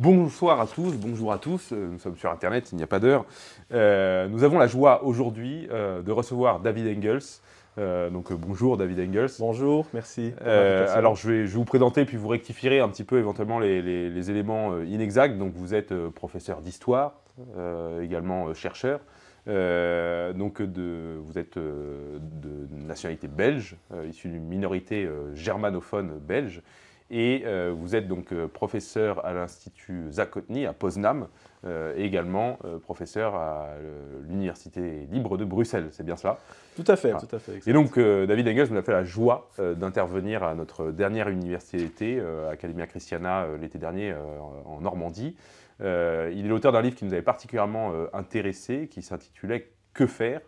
Bonsoir à tous, bonjour à tous, nous sommes sur Internet, il n'y a pas d'heure. Nous avons la joie aujourd'hui de recevoir David Engels. Bonjour David Engels. Bonjour, merci pour l'invitation. Alors je vais vous présenter puis vous rectifierez un petit peu éventuellement les éléments inexacts. Donc vous êtes professeur d'histoire, également chercheur. Vous êtes de nationalité belge, issu d'une minorité germanophone belge. Et vous êtes donc professeur à l'Institut Zakotny à Poznań et également professeur à l'Université libre de Bruxelles, c'est bien cela? Tout à fait, Voilà. tout à fait. Exact. Et donc David Engels nous a fait la joie d'intervenir à notre dernière université d'été, Academia Christiana, l'été dernier en Normandie. Il est l'auteur d'un livre qui nous avait particulièrement intéressé, qui s'intitulait « Que faire ?»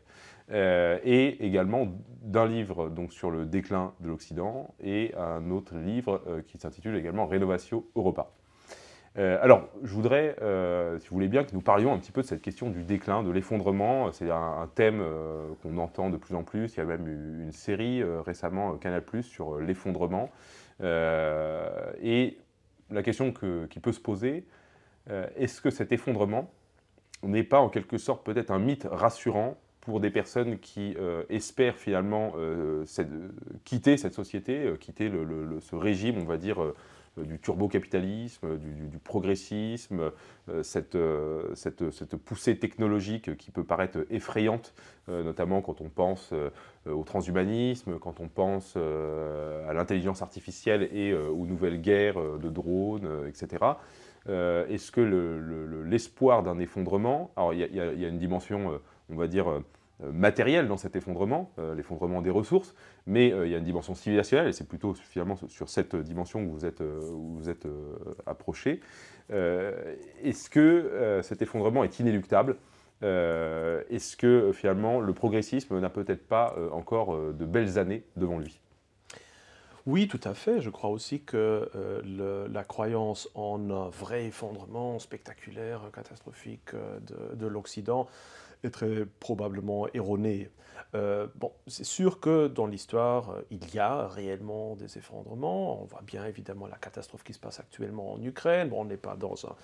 et également d'un livre donc, sur le déclin de l'Occident et un autre livre qui s'intitule également Renovatio Europa. Alors, je voudrais, si vous voulez bien, que nous parlions un petit peu de cette question du déclin, de l'effondrement. C'est un thème qu'on entend de plus en plus. Il y a même eu une série récemment, Canal+, sur l'effondrement. Et la question qui peut se poser, est-ce que cet effondrement n'est pas en quelque sorte peut-être un mythe rassurant pour des personnes qui espèrent finalement quitter cette société, quitter ce régime, on va dire, du turbocapitalisme, du progressisme, cette poussée technologique qui peut paraître effrayante, notamment quand on pense au transhumanisme, quand on pense à l'intelligence artificielle et aux nouvelles guerres de drones, etc. Est-ce que l'espoir d'un effondrement, alors il y a une dimension, on va dire, matérielle dans cet effondrement, l'effondrement des ressources, mais il y a une dimension civilisationnelle, et c'est plutôt finalement sur cette dimension où vous êtes approché. Est-ce que cet effondrement est inéluctable? Est-ce que finalement le progressisme n'a peut-être pas encore de belles années devant lui? Oui, tout à fait. Je crois aussi que la croyance en un vrai effondrement spectaculaire, catastrophique de l'Occident est très probablement erronée. C'est sûr que dans l'histoire, il y a réellement des effondrements. On voit bien évidemment la catastrophe qui se passe actuellement en Ukraine. Bon, on n'est pas dans un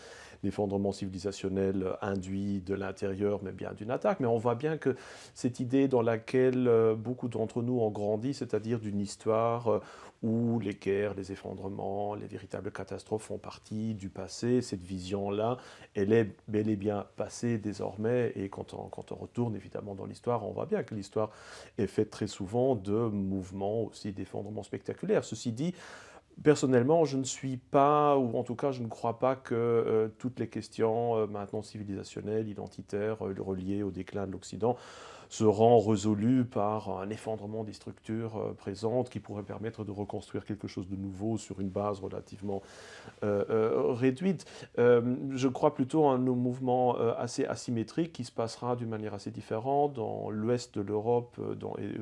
effondrement civilisationnel induit de l'intérieur, mais bien d'une attaque. Mais on voit bien que cette idée dans laquelle beaucoup d'entre nous ont grandi, c'est-à-dire d'une histoire où les guerres, les effondrements, les véritables catastrophes font partie du passé. Cette vision-là, elle est bel et bien passée désormais. Et quand on retourne évidemment dans l'histoire, on voit bien que l'histoire est faite très souvent de mouvements aussi d'effondrements spectaculaires. Ceci dit, personnellement, je ne suis pas, ou en tout cas, je ne crois pas que toutes les questions maintenant civilisationnelles, identitaires, reliées au déclin de l'Occident, seront résolues par un effondrement des structures présentes qui pourrait permettre de reconstruire quelque chose de nouveau sur une base relativement réduite. Je crois plutôt à un mouvement assez asymétrique qui se passera d'une manière assez différente dans l'ouest de l'Europe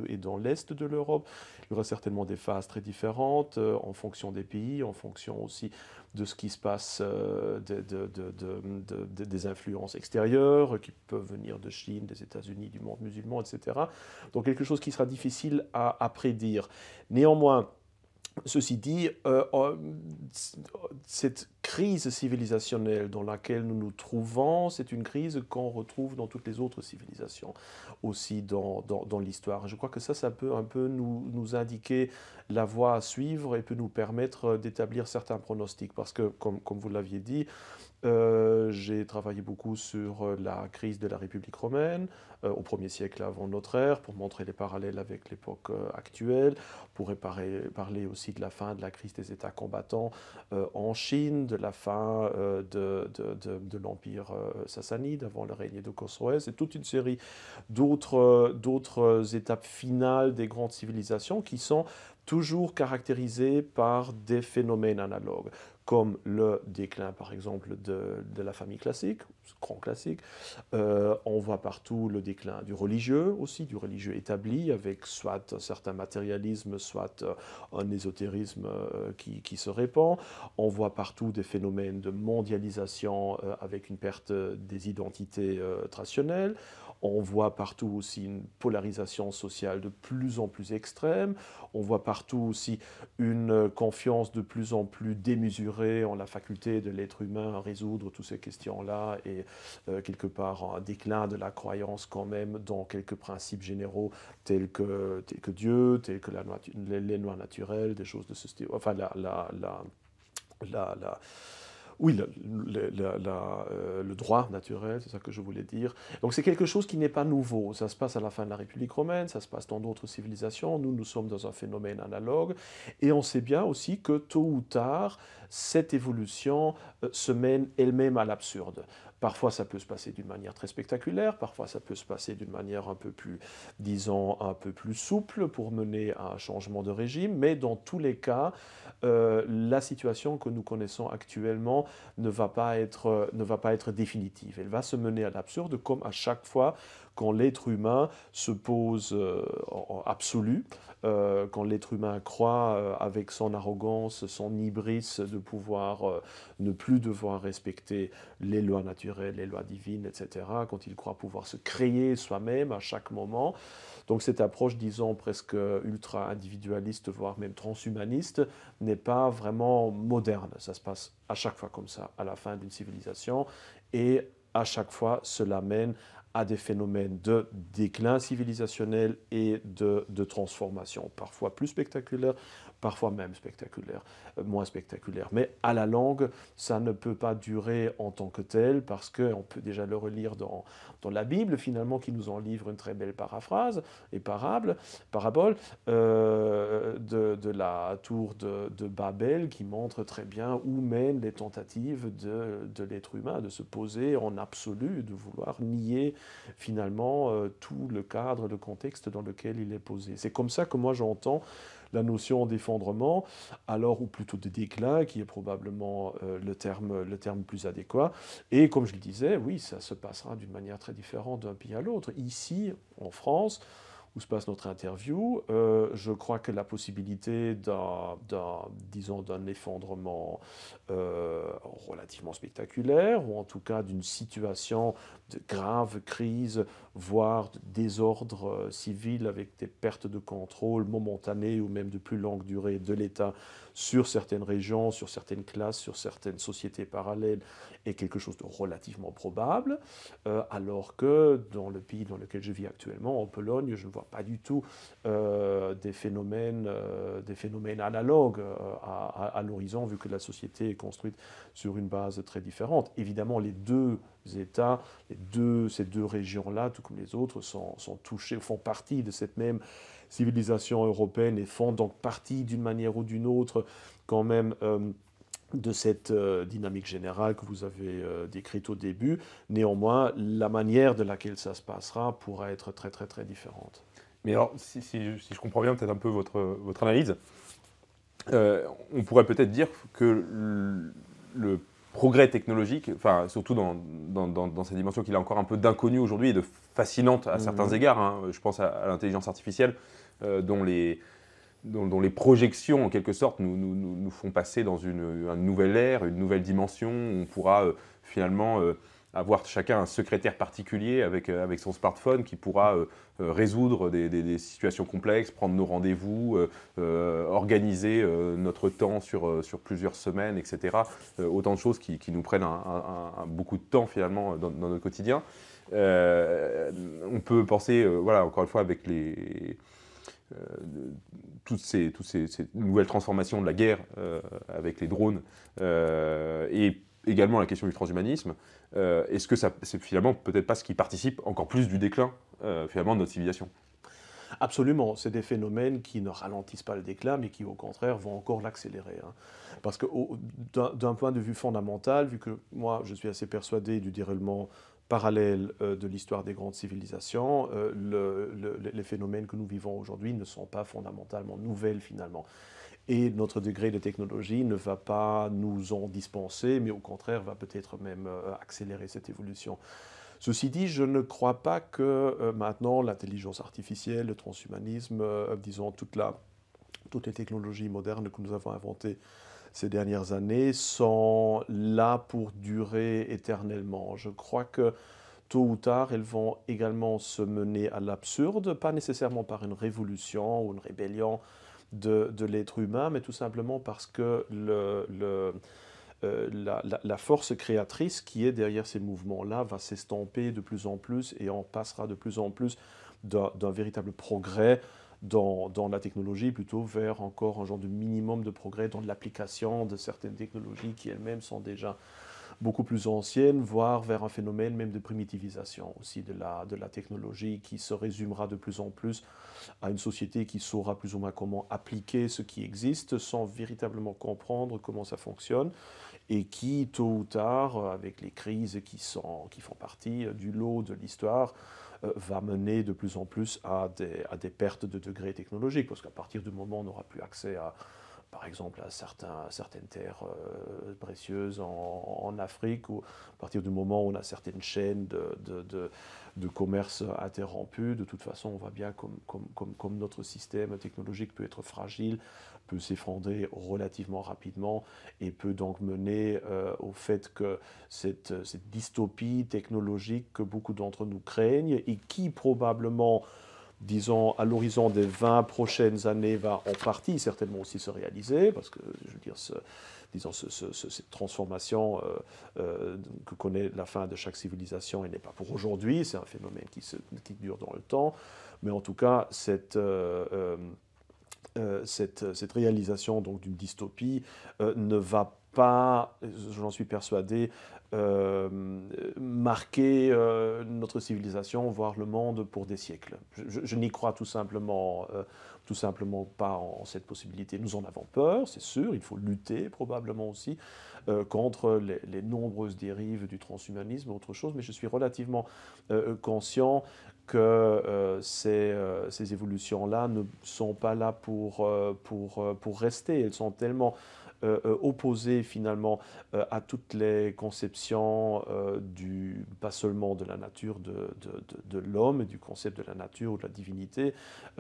et dans l'est de l'Europe. Il y aura certainement des phases très différentes en fonction des pays, en fonction aussi de ce qui se passe, des influences extérieures qui peuvent venir de Chine, des États-Unis, du monde musulman, etc. Donc quelque chose qui sera difficile à prédire. Néanmoins, ceci dit, cette crise civilisationnelle dans laquelle nous nous trouvons, c'est une crise qu'on retrouve dans toutes les autres civilisations, aussi dans l'histoire. Je crois que ça peut un peu nous indiquer la voie à suivre et peut nous permettre d'établir certains pronostics. Parce que, comme vous l'aviez dit, j'ai travaillé beaucoup sur la crise de la République romaine au 1er siècle avant notre ère, pour montrer les parallèles avec l'époque actuelle. On pourrait parler aussi de la fin de la crise des États combattants en Chine, de la fin de l'Empire sassanide avant le règne de Khosroès, et toute une série d'autres étapes finales des grandes civilisations qui sont toujours caractérisées par des phénomènes analogues, comme le déclin, par exemple, de la famille classique, grand classique. On voit partout le déclin du religieux aussi, du religieux établi, avec soit un certain matérialisme, soit un ésotérisme qui se répand. On voit partout des phénomènes de mondialisation avec une perte des identités traditionnelles. On voit partout aussi une polarisation sociale de plus en plus extrême. On voit partout aussi une confiance de plus en plus démesurée en la faculté de l'être humain à résoudre toutes ces questions-là et quelque part un déclin de la croyance quand même dans quelques principes généraux tels que Dieu, tels que les lois naturelles, des choses de ce style. Enfin, la, oui, le droit naturel, c'est ça que je voulais dire. Donc c'est quelque chose qui n'est pas nouveau. Ça se passe à la fin de la République romaine, ça se passe dans d'autres civilisations. Nous sommes dans un phénomène analogue. Et on sait bien aussi que tôt ou tard, cette évolution se mène elle-même à l'absurde. Parfois, ça peut se passer d'une manière très spectaculaire, parfois, ça peut se passer d'une manière un peu plus, disons, un peu plus souple pour mener à un changement de régime, mais dans tous les cas, la situation que nous connaissons actuellement ne va pas être définitive. Elle va se mener à l'absurde, comme à chaque fois quand l'être humain se pose en absolu, quand l'être humain croit avec son arrogance, son hybris de pouvoir ne plus devoir respecter les lois naturelles, les lois divines, etc., quand il croit pouvoir se créer soi-même à chaque moment. Donc cette approche, disons, presque ultra-individualiste, voire même transhumaniste, n'est pas vraiment moderne. Ça se passe à chaque fois comme ça, à la fin d'une civilisation, et à chaque fois, cela mène à des phénomènes de déclin civilisationnel et de transformation, parfois plus spectaculaires, parfois même spectaculaires, moins spectaculaires. Mais à la longue, ça ne peut pas durer en tant que tel, parce qu'on peut déjà le relire dans la Bible, finalement, qui nous en livre une très belle paraphrase et parabole de la tour de Babel, qui montre très bien où mènent les tentatives de l'être humain, de se poser en absolu, de vouloir nier finalement tout le cadre, le contexte dans lequel il est posé. C'est comme ça que moi j'entends la notion d'effondrement, alors ou plutôt de déclin, qui est probablement le terme plus adéquat. Et comme je le disais, oui, ça se passera d'une manière très différente d'un pays à l'autre. Ici, en France, où se passe notre interview, je crois que la possibilité d'un effondrement relativement spectaculaire, ou en tout cas d'une situation de grave crise, voire de désordre civil avec des pertes de contrôle momentanées ou même de plus longue durée de l'État sur certaines régions, sur certaines classes, sur certaines sociétés parallèles, est quelque chose de relativement probable, alors que dans le pays dans lequel je vis actuellement, en Pologne, je ne vois pas du tout des phénomènes analogues à l'horizon, vu que la société est construite sur une base très différente. Évidemment, les deux États, ces deux régions-là, tout comme les autres, sont touchés, font partie de cette même civilisation européenne et font donc partie d'une manière ou d'une autre quand même de cette dynamique générale que vous avez décrite au début. Néanmoins, la manière de laquelle ça se passera pourra être très très très différente. Mais alors, si je comprends bien peut-être un peu votre analyse, on pourrait peut-être dire que le progrès technologique, enfin, surtout dans cette dimension qu'il a encore un peu d'inconnu aujourd'hui et de fascinante à certains égards, hein, je pense à l'intelligence artificielle, dont les projections, en quelque sorte, nous font passer dans une nouvelle ère, une nouvelle dimension. On pourra finalement avoir chacun un secrétaire particulier avec son smartphone qui pourra résoudre des situations complexes, prendre nos rendez-vous, organiser notre temps sur plusieurs semaines, etc. Autant de choses qui nous prennent beaucoup de temps finalement dans notre quotidien. On peut penser, voilà, encore une fois, avec toutes ces nouvelles transformations de la guerre avec les drones et également la question du transhumanisme, est-ce que c'est finalement peut-être pas ce qui participe encore plus du déclin finalement de notre civilisation? Absolument, c'est des phénomènes qui ne ralentissent pas le déclin, mais qui au contraire vont encore l'accélérer, hein. Parce que d'un point de vue fondamental, vu que moi je suis assez persuadé du déroulement parallèle de l'histoire des grandes civilisations, les phénomènes que nous vivons aujourd'hui ne sont pas fondamentalement nouvelles finalement. Et notre degré de technologie ne va pas nous en dispenser, mais au contraire va peut-être même accélérer cette évolution. Ceci dit, je ne crois pas que maintenant l'intelligence artificielle, le transhumanisme, disons toutes les technologies modernes que nous avons inventées ces dernières années sont là pour durer éternellement. Je crois que tôt ou tard, elles vont également se mener à l'absurde, pas nécessairement par une révolution ou une rébellion de l'être humain, mais tout simplement parce que la force créatrice qui est derrière ces mouvements-là va s'estomper de plus en plus et on passera de plus en plus d'un véritable progrès dans la technologie, plutôt vers encore un genre de minimum de progrès dans l'application de certaines technologies qui elles-mêmes sont déjà beaucoup plus anciennes, voire vers un phénomène même de primitivisation aussi de la technologie qui se résumera de plus en plus à une société qui saura plus ou moins comment appliquer ce qui existe sans véritablement comprendre comment ça fonctionne et qui, tôt ou tard, avec les crises qui font partie du lot de l'histoire, va mener de plus en plus à des pertes de degrés technologiques, parce qu'à partir du moment où on n'aura plus accès à, par exemple, à certaines terres précieuses en Afrique, ou à partir du moment où on a certaines chaînes de commerce interrompues, de toute façon, on voit bien comme notre système technologique peut être fragile, peut s'effondrer relativement rapidement et peut donc mener au fait que cette dystopie technologique que beaucoup d'entre nous craignent et qui probablement, disons, à l'horizon des 20 prochaines années, va en partie certainement aussi se réaliser, parce que, je veux dire, disons, cette transformation que connaît la fin de chaque civilisation, elle n'est pas pour aujourd'hui, c'est un phénomène qui dure dans le temps, mais en tout cas, cette réalisation donc d'une dystopie ne va pas, j'en suis persuadé, marquer notre civilisation, voire le monde pour des siècles. Je n'y crois tout simplement pas en cette possibilité. Nous en avons peur, c'est sûr, il faut lutter probablement aussi contre les nombreuses dérives du transhumanisme, autre chose, mais je suis relativement conscient que ces évolutions-là ne sont pas là pour rester. Elles sont tellement opposées finalement à toutes les conceptions pas seulement de la nature de l'homme et du concept de la nature ou de la divinité,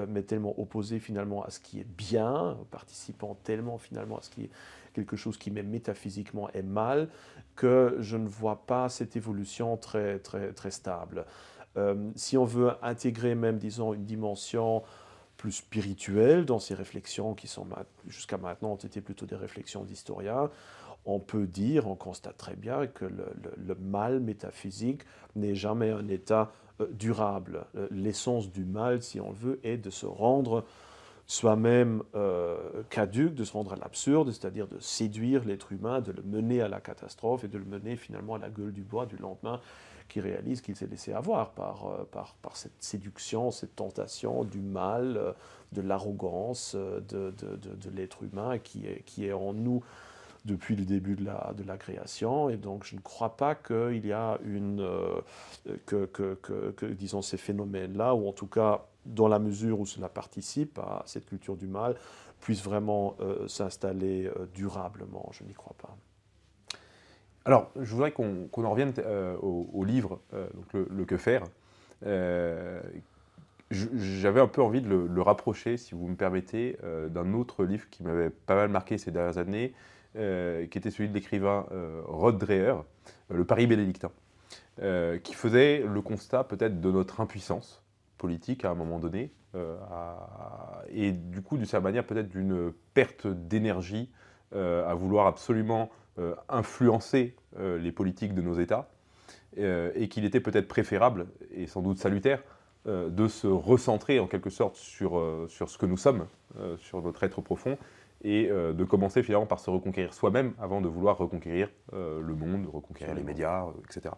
mais tellement opposées finalement à ce qui est bien, participant tellement finalement à ce qui est quelque chose qui même métaphysiquement est mal, que je ne vois pas cette évolution très, très, très stable. Si on veut intégrer même, disons, une dimension plus spirituelle dans ces réflexions qui sont jusqu'à maintenant ont été plutôt des réflexions d'historiens, on peut dire, on constate très bien que le mal métaphysique n'est jamais un état durable. L'essence du mal, si on le veut, est de se rendre soi-même caduque, de se rendre à l'absurde, c'est-à-dire de séduire l'être humain, de le mener à la catastrophe et de le mener finalement à la gueule du bois du lendemain, qui réalise qu'il s'est laissé avoir par cette séduction, cette tentation du mal, de l'arrogance de l'être humain qui est en nous depuis le début de la création. Et donc je ne crois pas qu'il y a disons, ces phénomènes-là, ou en tout cas, dans la mesure où cela participe à cette culture du mal, puissent vraiment s'installer durablement. Je n'y crois pas. Alors, je voudrais qu'on en revienne au livre, donc le Que faire. J'avais un peu envie de le rapprocher, si vous me permettez, d'un autre livre qui m'avait pas mal marqué ces dernières années, qui était celui de l'écrivain Rod Dreher, Le Paris bénédictin, qui faisait le constat peut-être de notre impuissance politique à un moment donné, et du coup, d'une certaine manière, peut-être d'une perte d'énergie à vouloir absolument influencer les politiques de nos États, et qu'il était peut-être préférable, et sans doute salutaire, de se recentrer en quelque sorte sur ce que nous sommes, sur notre être profond, et de commencer finalement par se reconquérir soi-même avant de vouloir reconquérir le monde, reconquérir les médias, etc.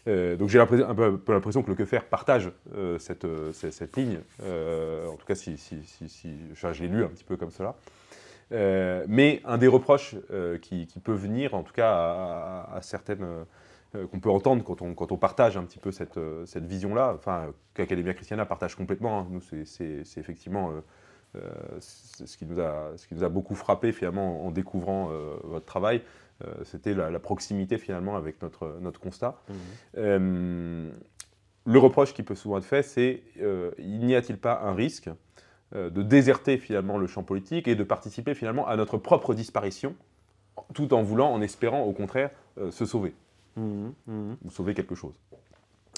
Donc j'ai un peu l'impression que le Que faire partage cette ligne, en tout cas si je l'ai lu un petit peu comme cela. Mais un des reproches qui peut venir, en tout cas à certaines, qu'on peut entendre quand on partage un petit peu cette vision-là, enfin qu'Academia Christiana partage complètement, hein. Nous c'est effectivement ce qui nous a beaucoup frappé finalement en découvrant votre travail, c'était la proximité finalement avec notre constat. Le reproche qui peut souvent être fait, c'est n'y a-t-il pas un risque de déserter finalement le champ politique et de participer finalement à notre propre disparition, tout en espérant au contraire se sauver, ou sauver quelque chose.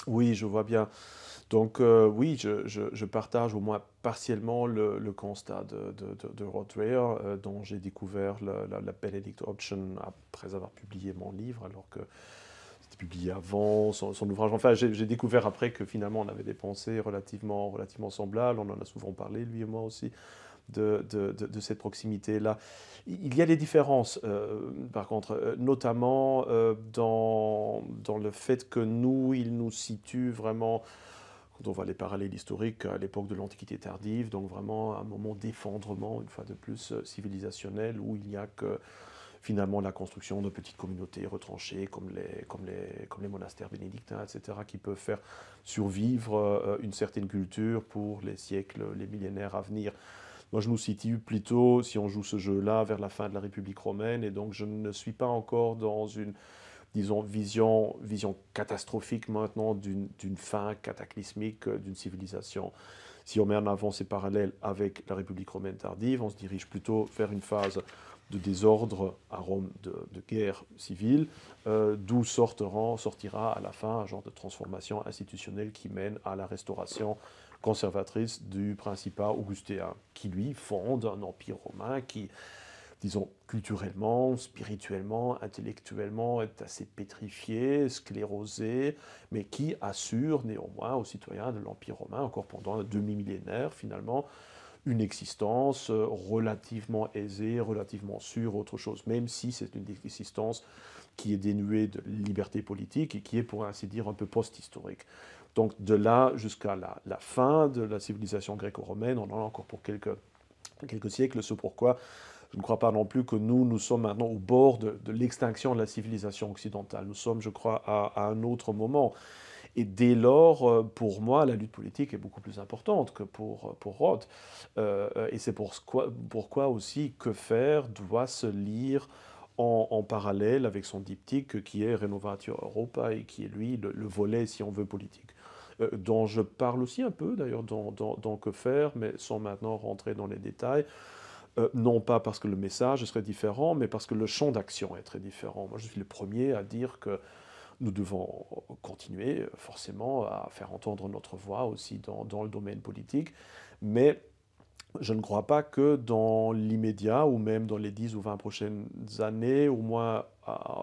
Oui, je vois bien. Donc oui, je partage au moins partiellement le constat de Rod Dreher, dont j'ai découvert la Benedict Option après avoir publié mon livre, alors que c'était publié avant son ouvrage. Enfin, j'ai découvert après que finalement on avait des pensées relativement semblables. On en a souvent parlé, lui et moi aussi, de cette proximité-là. Il y a des différences, par contre, notamment dans le fait que nous, il nous situe vraiment, quand on voit les parallèles historiques, à l'époque de l'Antiquité tardive, donc vraiment un moment d'effondrement, une fois de plus, civilisationnel, où il n'y a que finalement la construction de petites communautés retranchées comme les monastères bénédictins, etc., qui peuvent faire survivre une certaine culture pour les siècles, les millénaires à venir. Moi, je nous situe plutôt, si on joue ce jeu-là, vers la fin de la République romaine, et donc je ne suis pas encore dans une, disons, vision catastrophique maintenant d'une fin cataclysmique d'une civilisation. Si on met en avant ces parallèles avec la République romaine tardive, on se dirige plutôt vers une phase de désordre à Rome, de guerre civile, d'où sortira à la fin un genre de transformation institutionnelle qui mène à la restauration conservatrice du principat augustéen, qui lui fonde un empire romain qui, disons, culturellement, spirituellement, intellectuellement, est assez pétrifié, sclérosé, mais qui assure néanmoins aux citoyens de l'Empire romain, encore pendant un demi-millénaire finalement, une existence relativement aisée, relativement sûre, autre chose, même si c'est une existence qui est dénuée de liberté politique et qui est, pour ainsi dire, un peu post-historique. Donc de là jusqu'à la fin de la civilisation gréco-romaine, on en a encore pour quelques siècles, c'est pourquoi je ne crois pas non plus que nous sommes maintenant au bord de l'extinction de la civilisation occidentale. Nous sommes, je crois, à un autre moment. Et dès lors, pour moi, la lutte politique est beaucoup plus importante que pour Roth. Et c'est pourquoi aussi Que faire doit se lire en parallèle avec son diptyque qui est Renovatio Europa et qui est lui le volet, si on veut, politique. Dont je parle aussi un peu d'ailleurs dans Que faire, mais sans maintenant rentrer dans les détails. Non pas parce que le message serait différent, mais parce que le champ d'action est très différent. Moi, je suis le premier à dire que nous devons continuer forcément à faire entendre notre voix aussi dans le domaine politique, mais je ne crois pas que dans l'immédiat ou même dans les 10 ou 20 prochaines années, au moins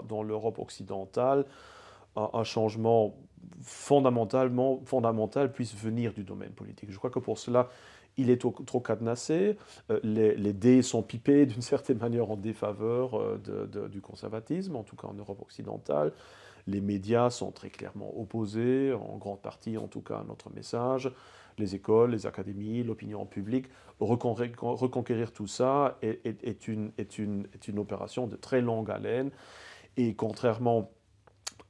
dans l'Europe occidentale, un changement fondamental puisse venir du domaine politique. Je crois que pour cela, il est trop cadenassé, les dés sont pipés d'une certaine manière en défaveur du conservatisme, en tout cas en Europe occidentale. Les médias sont très clairement opposés, en grande partie en tout cas à notre message. Les écoles, les académies, l'opinion publique. Reconquérir tout ça est une opération de très longue haleine. Et contrairement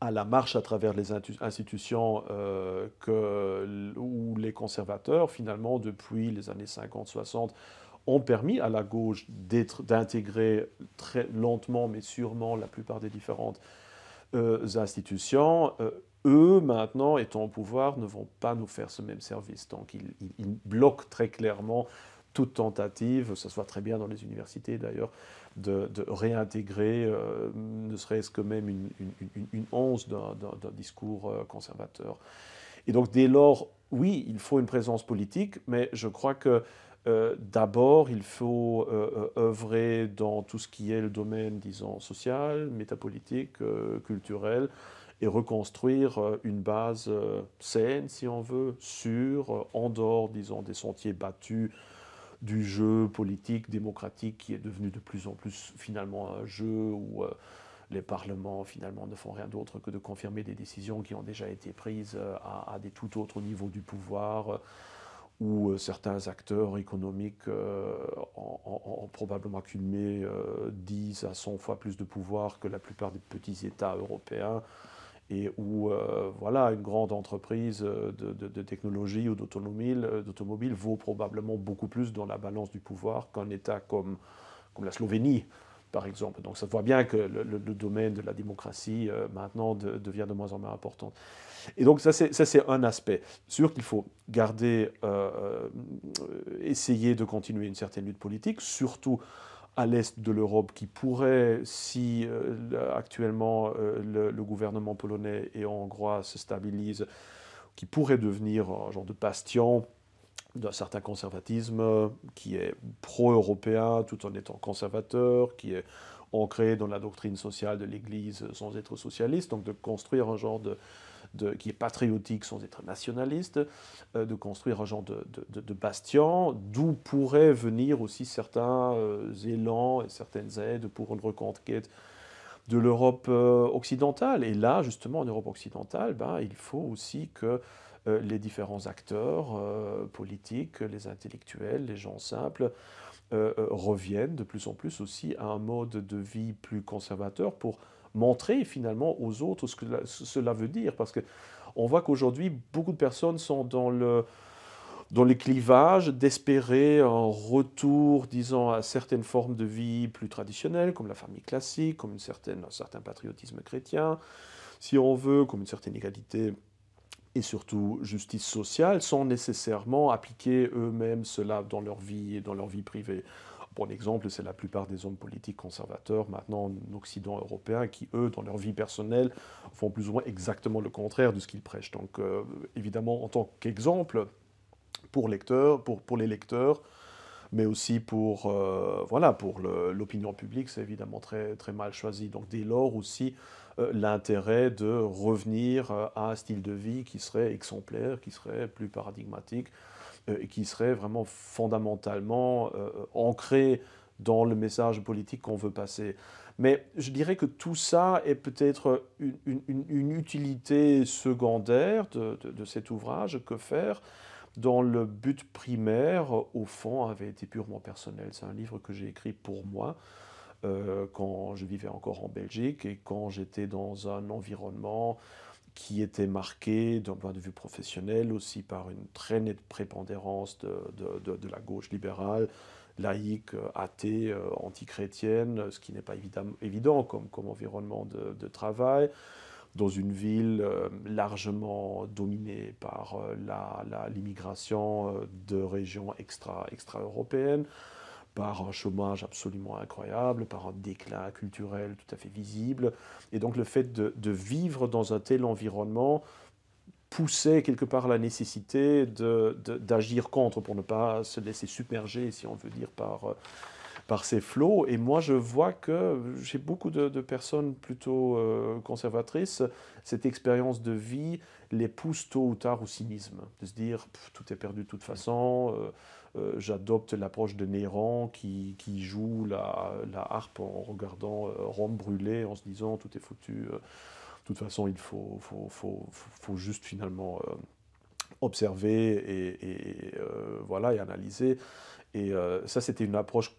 à la marche à travers les institutions où les conservateurs, finalement, depuis les années 50-60, ont permis à la gauche d'intégrer très lentement mais sûrement la plupart des différentes institutions, eux, maintenant, étant au pouvoir, ne vont pas nous faire ce même service. Donc, ils bloquent très clairement toute tentative, ça se voit très bien dans les universités d'ailleurs, de réintégrer, ne serait-ce que même une once d'un discours conservateur. Et donc, dès lors, oui, il faut une présence politique, mais je crois que d'abord, il faut œuvrer dans tout ce qui est le domaine, disons, social, métapolitique, culturel, et reconstruire une base saine, si on veut, sûre, en dehors, disons, des sentiers battus du jeu politique, démocratique, qui est devenu de plus en plus finalement un jeu où les parlements finalement ne font rien d'autre que de confirmer des décisions qui ont déjà été prises à des tout autres niveaux du pouvoir, où certains acteurs économiques ont probablement accumulé 10 à 100 fois plus de pouvoir que la plupart des petits États européens, et où voilà, une grande entreprise de technologie ou d'automobile vaut probablement beaucoup plus dans la balance du pouvoir qu'un État comme la Slovénie, par exemple. Donc ça voit bien que le domaine de la démocratie maintenant devient de moins en moins important. Et donc ça c'est un aspect. Sûr qu'il faut essayer de continuer une certaine lutte politique, surtout à l'est de l'Europe, qui pourrait, si actuellement le gouvernement polonais et hongrois se stabilise, qui pourrait devenir un genre de bastion d'un certain conservatisme qui est pro-européen tout en étant conservateur, qui est ancré dans la doctrine sociale de l'Église sans être socialiste, donc de construire un genre qui est patriotique sans être nationaliste, de construire un genre de bastion, d'où pourraient venir aussi certains élans et certaines aides pour une reconquête de l'Europe occidentale. Et là, justement, en Europe occidentale, ben, il faut aussi que les différents acteurs politiques, les intellectuels, les gens simples, reviennent de plus en plus aussi à un mode de vie plus conservateur pour montrer finalement aux autres ce que cela veut dire. Parce qu'on voit qu'aujourd'hui, beaucoup de personnes sont dans les clivages d'espérer un retour, disons, à certaines formes de vie plus traditionnelles, comme la famille classique, comme un certain patriotisme chrétien, si on veut, comme une certaine égalité et surtout justice sociale, sans nécessairement appliquer eux-mêmes cela dans leur vie et dans leur vie privée. Bon exemple, c'est la plupart des hommes politiques conservateurs maintenant en Occident européen qui, eux, dans leur vie personnelle, font plus ou moins exactement le contraire de ce qu'ils prêchent. Donc, évidemment, en tant qu'exemple, pour les lecteurs, mais aussi voilà, pour l'opinion publique, c'est évidemment très, très mal choisi. Donc dès lors aussi, l'intérêt de revenir à un style de vie qui serait exemplaire, qui serait plus paradigmatique, et qui serait vraiment fondamentalement ancré dans le message politique qu'on veut passer. Mais je dirais que tout ça est peut-être une utilité secondaire de cet ouvrage. Que faire dont le but primaire, au fond, avait été purement personnel. C'est un livre que j'ai écrit pour moi, quand je vivais encore en Belgique et quand j'étais dans un environnement qui était marqué, d'un point de vue professionnel, aussi par une très nette prépondérance de la gauche libérale, laïque, athée, antichrétienne, ce qui n'est pas évident comme environnement de travail dans une ville largement dominée par l'immigration de régions extra-européennes, par un chômage absolument incroyable, par un déclin culturel tout à fait visible. Et donc le fait de vivre dans un tel environnement poussait quelque part la nécessité d'agir contre pour ne pas se laisser submerger, si on veut dire, par ces flots. Et moi, je vois que j'ai beaucoup de personnes plutôt conservatrices. Cette expérience de vie les pousse tôt ou tard au cynisme, de se dire tout est perdu de toute façon. J'adopte l'approche de Néron qui joue la harpe en regardant Rome brûler, en se disant tout est foutu. De toute façon, il faut juste finalement observer voilà, et analyser. Et ça, c'était une approche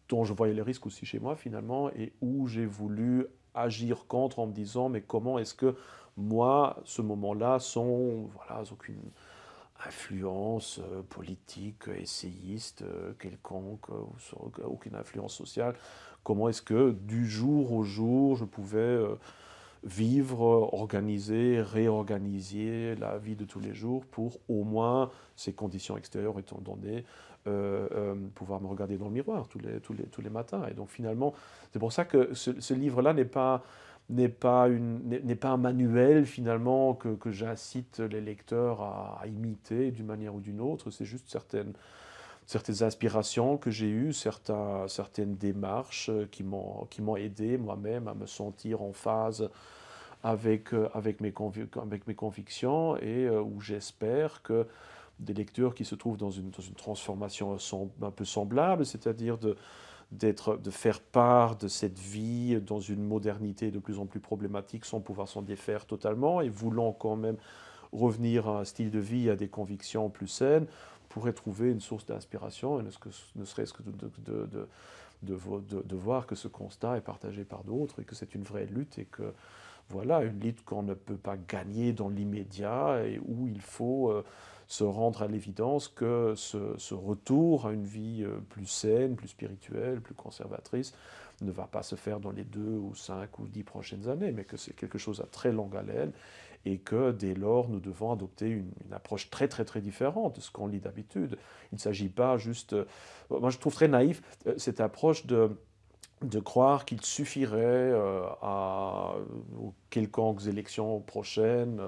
dont je voyais les risques aussi chez moi finalement, et où j'ai voulu agir contre en me disant, mais comment est-ce que moi, ce moment-là, sans voilà, aucune influence politique, essayiste, quelconque, aucune influence sociale, comment est-ce que du jour au jour, je pouvais vivre, organiser, réorganiser la vie de tous les jours pour au moins, ces conditions extérieures étant données, pouvoir me regarder dans le miroir tous les matins. Et donc finalement, c'est pour ça que ce livre-là n'est pas un manuel finalement que j'incite les lecteurs à imiter d'une manière ou d'une autre. C'est juste certaines inspirations que j'ai eues, certaines démarches qui m'ont aidé moi-même à me sentir en phase avec mes convictions et où j'espère que des lecteurs qui se trouvent dans une transformation un peu semblable, c'est-à-dire de faire part de cette vie dans une modernité de plus en plus problématique sans pouvoir s'en défaire totalement et voulant quand même revenir à un style de vie, à des convictions plus saines, pourrait trouver une source d'inspiration, et ne serait-ce que de voir que ce constat est partagé par d'autres et que c'est une vraie lutte et que voilà, une lutte qu'on ne peut pas gagner dans l'immédiat et où il faut se rendre à l'évidence que ce retour à une vie plus saine, plus spirituelle, plus conservatrice ne va pas se faire dans les 2 ou 5 ou 10 prochaines années, mais que c'est quelque chose à très longue haleine et que dès lors nous devons adopter une approche très très très différente de ce qu'on lit d'habitude. Il ne s'agit pas juste... moi je trouve très naïf cette approche de croire qu'il suffirait aux quelconques élections prochaines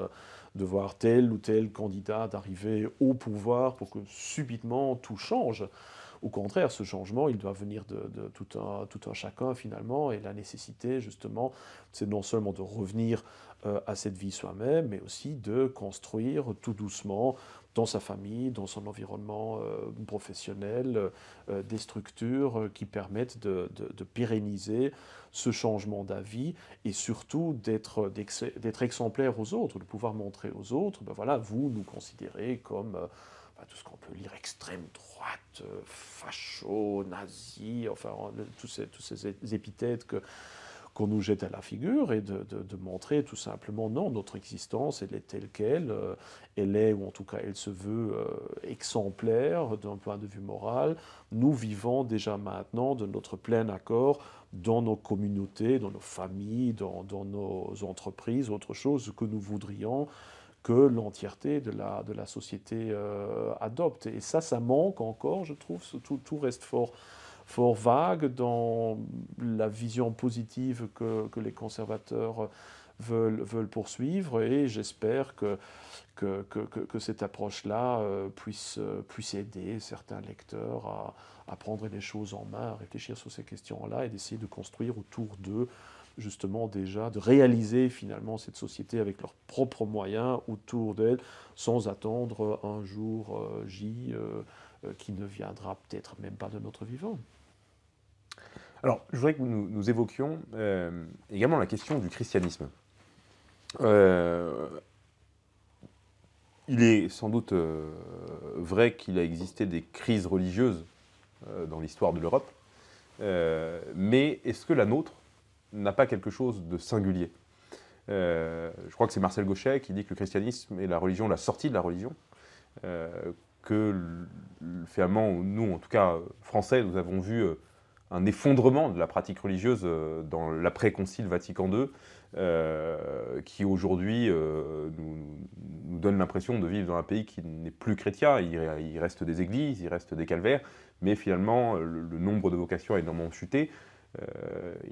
de voir tel ou tel candidat arriver au pouvoir pour que subitement tout change. Au contraire, ce changement, il doit venir de tout un chacun finalement, et la nécessité justement, c'est non seulement de revenir à cette vie soi-même, mais aussi de construire tout doucement dans sa famille, dans son environnement professionnel, des structures qui permettent de pérenniser ce changement d'avis et surtout d'être exemplaire aux autres, de pouvoir montrer aux autres, ben voilà, vous nous considérez comme tout ce qu'on peut lire extrême droite, facho, nazi, enfin tous ces épithètes qu'on nous jette à la figure, et de montrer tout simplement non, notre existence, elle est telle qu'elle, elle est, ou en tout cas elle se veut exemplaire d'un point de vue moral. Nous vivons déjà maintenant de notre plein accord dans nos communautés, dans nos familles, dans nos entreprises, autre chose que nous voudrions que l'entièreté de la société adopte. Et ça manque encore, je trouve. Tout reste fort vague dans la vision positive que les conservateurs veulent poursuivre, et j'espère que cette approche-là puisse aider certains lecteurs à prendre les choses en main, à réfléchir sur ces questions-là et d'essayer de construire autour d'eux, justement déjà, de réaliser finalement cette société avec leurs propres moyens autour d'elle, sans attendre un jour J qui ne viendra peut-être même pas de notre vivant. Alors, je voudrais que nous évoquions également la question du christianisme. Il est sans doute vrai qu'il a existé des crises religieuses dans l'histoire de l'Europe, mais est-ce que la nôtre n'a pas quelque chose de singulier? Je crois que c'est Marcel Gauchet qui dit que le christianisme est la religion, la sortie de la religion, que finalement, nous, en tout cas français, nous avons vu un effondrement de la pratique religieuse dans l'après-concile Vatican II, qui aujourd'hui nous donne l'impression de vivre dans un pays qui n'est plus chrétien. Il reste des églises, il reste des calvaires, mais finalement, le nombre de vocations a énormément chuté.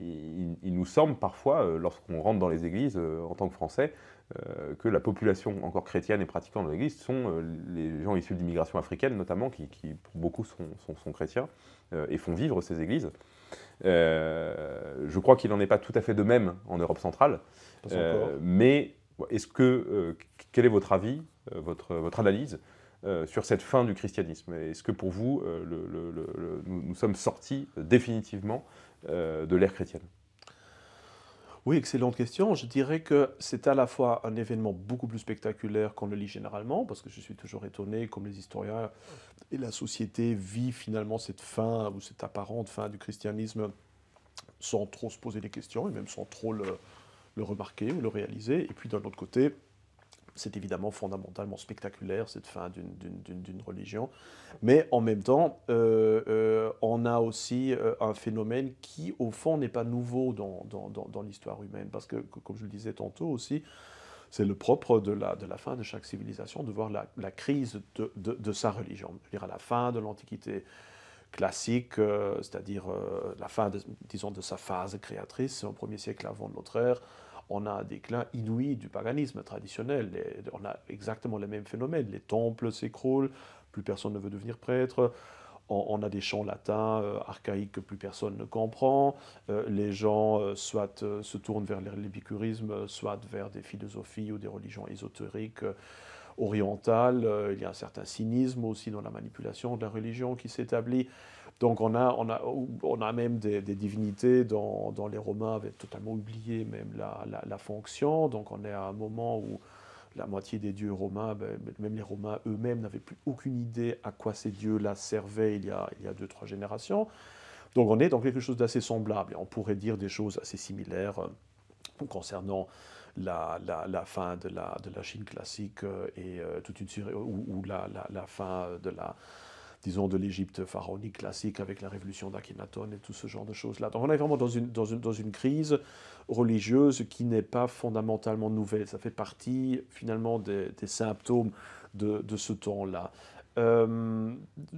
Il nous semble parfois, lorsqu'on rentre dans les églises en tant que Français, que la population encore chrétienne et pratiquante dans l'église sont les gens issus de l'immigration africaine notamment, qui pour beaucoup sont chrétiens et font vivre ces églises. Je crois qu'il n'en est pas tout à fait de même en Europe centrale, mais quel est votre avis, votre analyse sur cette fin du christianisme? Est-ce que pour vous, nous sommes sortis définitivement de l'ère chrétienne? Oui, excellente question. Je dirais que c'est à la fois un événement beaucoup plus spectaculaire qu'on le lit généralement, parce que je suis toujours étonné, comme les historiens et la société vit finalement cette fin, ou cette apparente fin du christianisme, sans trop se poser des questions, et même sans trop le remarquer ou le réaliser. Et puis d'un autre côté, c'est évidemment fondamentalement spectaculaire, cette fin d'une religion. Mais en même temps, on a aussi un phénomène qui, au fond, n'est pas nouveau dans l'histoire humaine. Parce que, comme je le disais tantôt aussi, c'est le propre de la fin de chaque civilisation de voir la crise de sa religion. Je veux dire, à la fin de l'Antiquité classique, c'est-à-dire la fin, disons, de sa phase créatrice, au 1er siècle avant notre ère, on a un déclin inouï du paganisme traditionnel. On a exactement les mêmes phénomènes. Les temples s'écroulent, plus personne ne veut devenir prêtre. On a des chants latins archaïques que plus personne ne comprend. Les gens soit se tournent vers l'épicurisme, soit vers des philosophies ou des religions ésotériques orientales. Il y a un certain cynisme aussi dans la manipulation de la religion qui s'établit. Donc on a même des divinités dont les Romains avaient totalement oublié même la fonction. Donc on est à un moment où la moitié des dieux romains, même les Romains eux-mêmes n'avaient plus aucune idée à quoi ces dieux-là servaient il y a 2-3 générations. Donc on est dans quelque chose d'assez semblable. Et on pourrait dire des choses assez similaires concernant la fin de la Chine classique et toute une série, ou la fin disons, de l'Égypte pharaonique classique avec la révolution d'Akhenaton et tout ce genre de choses-là. Donc on est vraiment dans une crise religieuse qui n'est pas fondamentalement nouvelle. Ça fait partie finalement des symptômes de ce temps-là.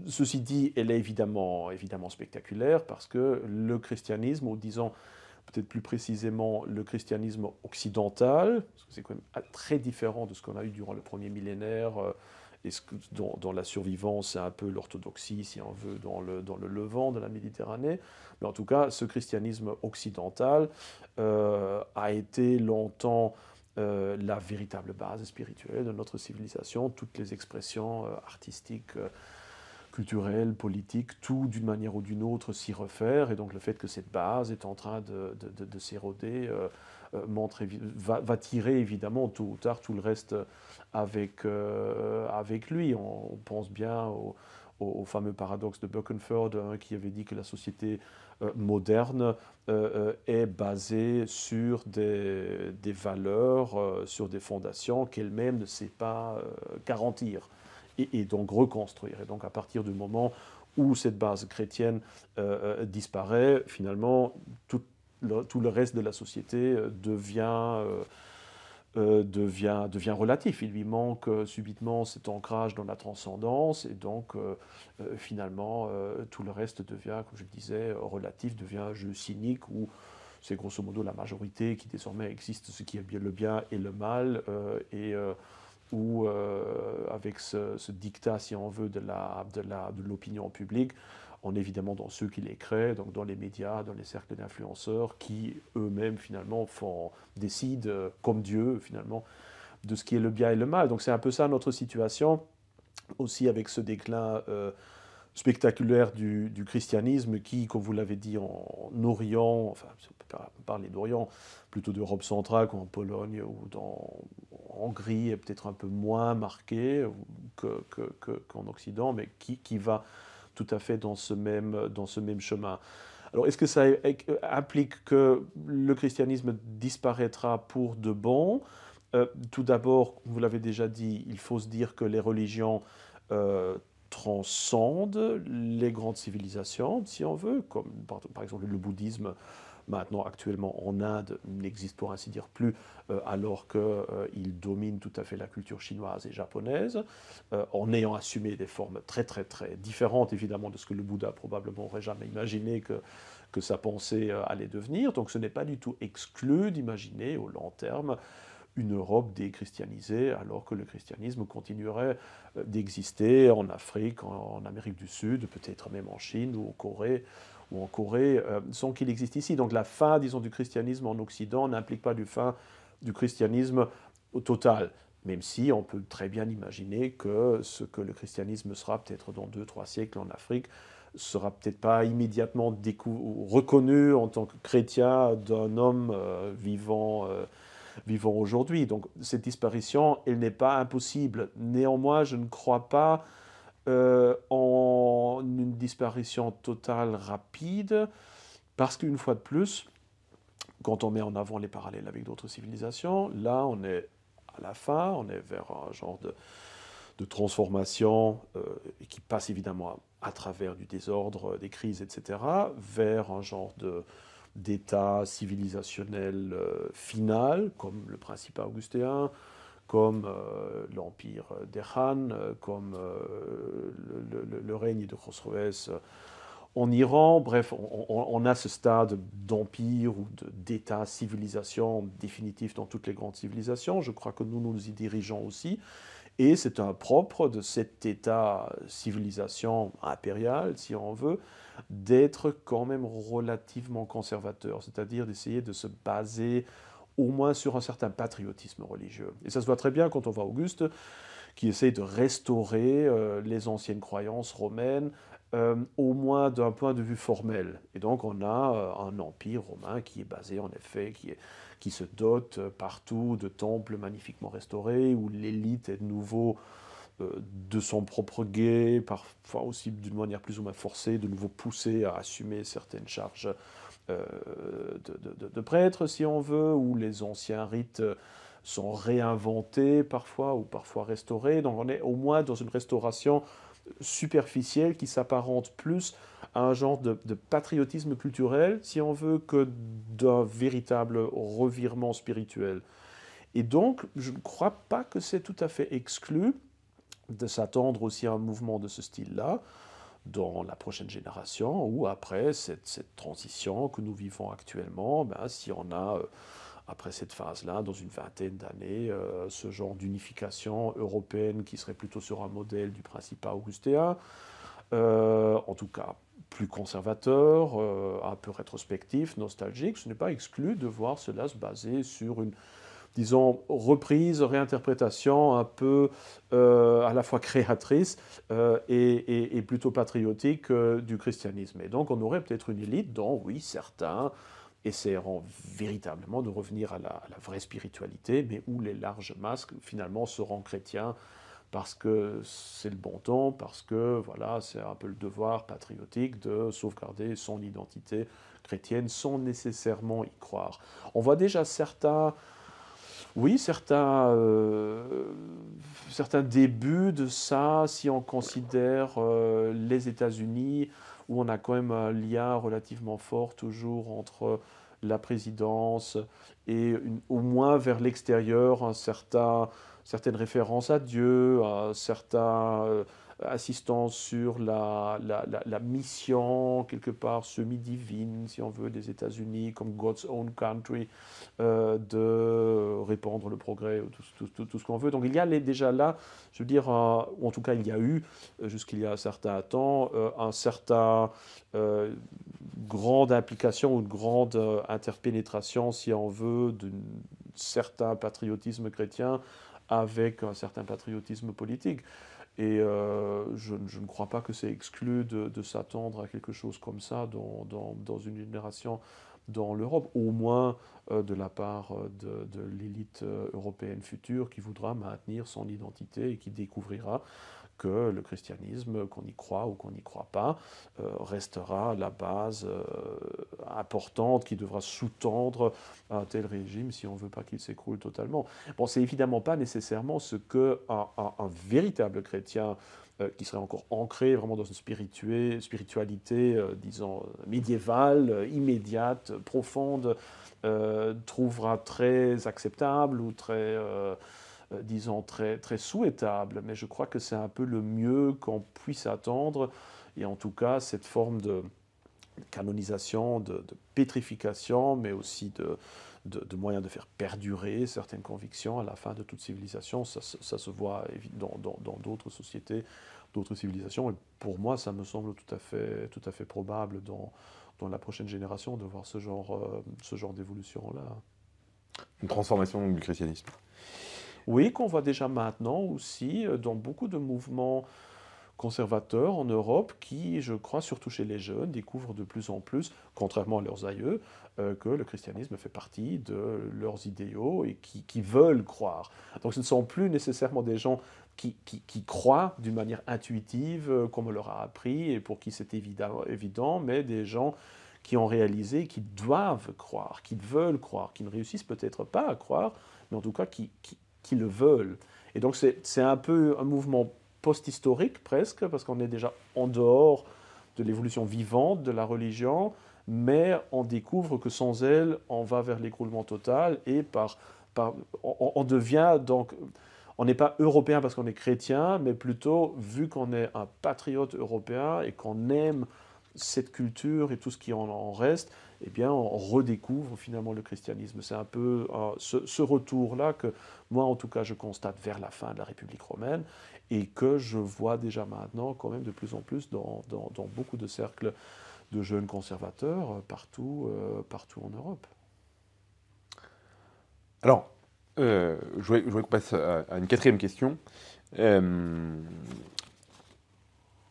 Ceci dit, elle est évidemment spectaculaire parce que le christianisme, ou disons peut-être plus précisément le christianisme occidental, parce que c'est quand même très différent de ce qu'on a eu durant le premier millénaire, et dont la survivance, c'est un peu l'orthodoxie, si on veut, dans le Levant de la Méditerranée. Mais en tout cas, ce christianisme occidental a été longtemps la véritable base spirituelle de notre civilisation. Toutes les expressions artistiques, culturelles, politiques, tout d'une manière ou d'une autre s'y réfère. Et donc le fait que cette base est en train de s'éroder va tirer évidemment tôt ou tard tout le reste avec lui. On pense bien au fameux paradoxe de Buckenford, qui avait dit que la société moderne est basée sur des valeurs, sur des fondations qu'elle-même ne sait pas garantir et donc reconstruire. Et donc à partir du moment où cette base chrétienne disparaît, finalement, tout le reste de la société devient relatif. Il lui manque subitement cet ancrage dans la transcendance, et donc finalement tout le reste devient, comme je le disais, relatif, devient un jeu cynique où c'est grosso modo la majorité qui désormais existe, ce qui est bien le bien et le mal, où avec ce dictat, si on veut, de l'opinion publique, on est évidemment dans ceux qui les créent, donc dans les médias, dans les cercles d'influenceurs, qui eux-mêmes finalement décident comme Dieu finalement de ce qui est le bien et le mal. Donc c'est un peu ça notre situation, aussi avec ce déclin spectaculaire du christianisme qui, comme vous l'avez dit, en Orient, enfin on peut pas parler d'Orient, plutôt d'Europe centrale qu'en Pologne ou en Hongrie, est peut-être un peu moins marqué qu'en Occident, mais qui va tout à fait dans ce même chemin. Alors, est-ce que ça implique que le christianisme disparaîtra pour de bon? Tout d'abord, vous l'avez déjà dit, il faut se dire que les religions transcendent les grandes civilisations, si on veut, comme par exemple le bouddhisme, maintenant actuellement en Inde, n'existe pour ainsi dire plus, alors qu'il domine tout à fait la culture chinoise et japonaise, en ayant assumé des formes très très très différentes évidemment de ce que le Bouddha probablement aurait jamais imaginé que sa pensée allait devenir. Donc ce n'est pas du tout exclu d'imaginer au long terme une Europe déchristianisée, alors que le christianisme continuerait d'exister en Afrique, en Amérique du Sud, peut-être même en Chine ou en Corée, sans qu'il existe ici. Donc la fin, disons, du christianisme en Occident n'implique pas du fin du christianisme au total, même si on peut très bien imaginer que ce que le christianisme sera peut-être dans 2-3 siècles en Afrique sera peut-être pas immédiatement reconnu en tant que chrétien d'un homme vivant aujourd'hui. Donc cette disparition, elle n'est pas impossible. Néanmoins, je ne crois pas en une disparition totale rapide, parce qu'une fois de plus, quand on met en avant les parallèles avec d'autres civilisations, là on est à la fin, on est vers un genre de transformation qui passe évidemment à travers du désordre, des crises, etc., vers un genre d'état civilisationnel final, comme le Principat augustéen, comme l'empire des Han, comme le règne de Khosroès en Iran. Bref, on a ce stade d'empire ou d'état civilisation définitif dans toutes les grandes civilisations. Je crois que nous y dirigeons aussi. Et c'est un propre de cet état civilisation impériale, si on veut, d'être quand même relativement conservateur, c'est-à-dire d'essayer de se baser au moins sur un certain patriotisme religieux. Et ça se voit très bien quand on voit Auguste, qui essaye de restaurer les anciennes croyances romaines, au moins d'un point de vue formel. Et donc on a un empire romain qui est basé en effet, qui se dote partout de temples magnifiquement restaurés, où l'élite est de nouveau de son propre gré, parfois aussi d'une manière plus ou moins forcée, de nouveau poussée à assumer certaines charges de prêtres, si on veut, où les anciens rites sont réinventés parfois, ou parfois restaurés. Donc on est au moins dans une restauration superficielle qui s'apparente plus à un genre de patriotisme culturel, si on veut, que d'un véritable revirement spirituel. Et donc, je ne crois pas que c'est tout à fait exclu de s'attendre aussi à un mouvement de ce style-là. dans la prochaine génération, ou après cette transition que nous vivons actuellement, ben, si on a, après cette phase-là, dans une vingtaine d'années, ce genre d'unification européenne qui serait plutôt sur un modèle du Principat augustéen, en tout cas plus conservateur, un peu rétrospectif, nostalgique, ce n'est pas exclu de voir cela se baser sur une, disons, reprise, réinterprétation un peu à la fois créatrice et plutôt patriotique du christianisme. Et donc on aurait peut-être une élite dont, oui, certains essaieront véritablement de revenir à la vraie spiritualité, mais où les larges masses finalement seront chrétiens parce que c'est le bon temps, parce que voilà, c'est un peu le devoir patriotique de sauvegarder son identité chrétienne sans nécessairement y croire. On voit déjà certains, oui, certains débuts de ça, si on considère les États-Unis, où on a quand même un lien relativement fort toujours entre la présidence et au moins vers l'extérieur, certaines références à Dieu, certains assistance sur la mission, quelque part semi-divine, si on veut, des États-Unis, comme God's Own Country, de répandre le progrès, tout ce qu'on veut. Donc il y a déjà là, je veux dire, ou en tout cas il y a eu, jusqu'il y a un certain temps, un certain grande implication ou une grande interpénétration, si on veut, d'un certain patriotisme chrétien avec un certain patriotisme politique. Et je ne crois pas que c'est exclu de s'attendre à quelque chose comme ça dans une génération dans l'Europe, au moins de la part de l'élite européenne future qui voudra maintenir son identité et qui découvrira que le christianisme, qu'on y croit ou qu'on n'y croit pas, restera la base importante qui devra sous-tendre un tel régime si on ne veut pas qu'il s'écroule totalement. Bon, c'est évidemment pas nécessairement ce qu'un un véritable chrétien qui serait encore ancré vraiment dans une spiritualité, disons, médiévale, immédiate, profonde, trouvera très acceptable ou très disons, très, très souhaitable, mais je crois que c'est un peu le mieux qu'on puisse attendre, et en tout cas, cette forme de canonisation, de pétrification, mais aussi de moyens de faire perdurer certaines convictions à la fin de toute civilisation, ça se voit dans d'autres sociétés, d'autres civilisations, et pour moi, ça me semble tout à fait probable dans la prochaine génération de voir ce genre d'évolution-là. Une transformation du christianisme. Oui, qu'on voit déjà maintenant aussi dans beaucoup de mouvements conservateurs en Europe qui, je crois, surtout chez les jeunes, découvrent de plus en plus, contrairement à leurs aïeux, que le christianisme fait partie de leurs idéaux et qui veulent croire. Donc ce ne sont plus nécessairement des gens qui croient d'une manière intuitive, comme on leur a appris, et pour qui c'est évident, mais des gens qui ont réalisé qu'ils doivent croire, qu'ils veulent croire, qui ne réussissent peut-être pas à croire, mais en tout cas qui le veulent. Et donc c'est un peu un mouvement post-historique presque, parce qu'on est déjà en dehors de l'évolution vivante de la religion, mais on découvre que sans elle, on va vers l'écroulement total et on devient donc, on n'est pas européen parce qu'on est chrétien, mais plutôt vu qu'on est un patriote européen et qu'on aime cette culture et tout ce qui en reste, eh bien, on redécouvre finalement le christianisme. C'est un peu ce retour-là que moi, en tout cas, je constate vers la fin de la République romaine et que je vois déjà maintenant quand même de plus en plus dans beaucoup de cercles de jeunes conservateurs partout en Europe. Alors, je voudrais qu'on passe à une quatrième question.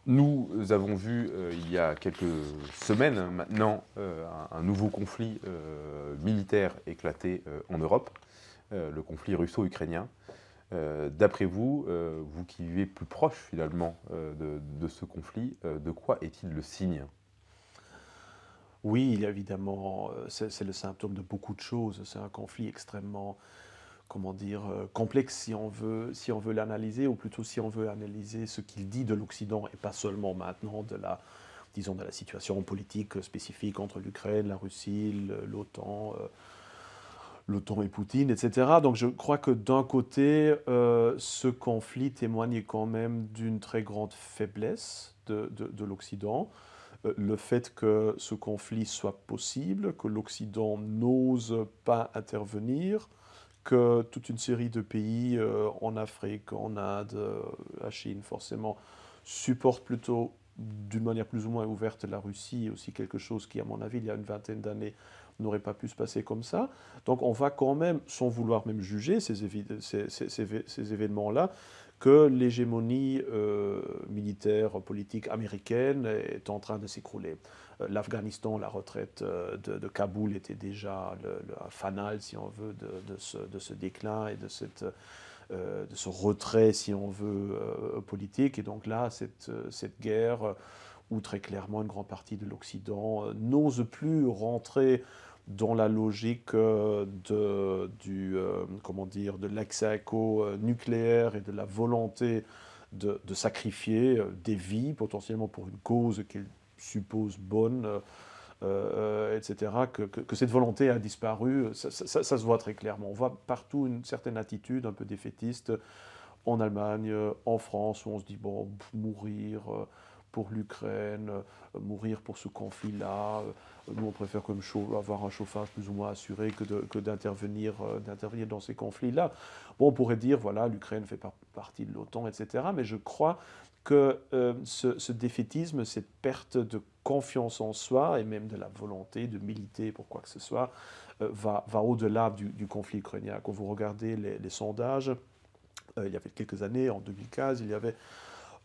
Nous avons vu il y a quelques semaines maintenant un nouveau conflit militaire éclater en Europe, le conflit russo-ukrainien. D'après vous, vous qui vivez plus proche finalement de ce conflit, de quoi est-il le signe ? Oui, il y a évidemment, c'est le symptôme de beaucoup de choses. C'est un conflit extrêmement, comment dire, complexe si on veut l'analyser, ou plutôt si on veut analyser ce qu'il dit de l'Occident, et pas seulement maintenant disons, de la situation politique spécifique entre l'Ukraine, la Russie, l'OTAN, l'OTAN et Poutine, etc. Donc je crois que d'un côté, ce conflit témoigne quand même d'une très grande faiblesse de l'Occident. Le fait que ce conflit soit possible, que l'Occident n'ose pas intervenir, que toute une série de pays en Afrique, en Inde, la Chine forcément, supportent plutôt d'une manière plus ou moins ouverte la Russie, aussi quelque chose qui, à mon avis, il y a une vingtaine d'années, n'aurait pas pu se passer comme ça. Donc on va quand même, sans vouloir même juger ces événements-là, que l'hégémonie militaire, politique américaine est en train de s'écrouler. L'Afghanistan, la retraite de Kaboul était déjà le fanal, si on veut, de ce déclin et de ce retrait, si on veut, politique. Et donc là, cette guerre, où très clairement une grande partie de l'Occident n'ose plus rentrer dans la logique comment dire, de l'ex-aequo nucléaire et de la volonté de sacrifier des vies, potentiellement pour une cause qu'elle suppose bonne, etc., que cette volonté a disparu, ça se voit très clairement. On voit partout une certaine attitude un peu défaitiste, en Allemagne, en France, où on se dit, bon, mourir pour l'Ukraine, mourir pour ce conflit-là, nous on préfère comme avoir un chauffage plus ou moins assuré que d'intervenir dans ces conflits-là. Bon, on pourrait dire, voilà, l'Ukraine fait partie de l'OTAN, etc., mais je crois que ce défaitisme, cette perte de confiance en soi et même de la volonté de militer pour quoi que ce soit, va au-delà du conflit ukrainien. Quand vous regardez les sondages, il y avait quelques années, en 2015, il y avait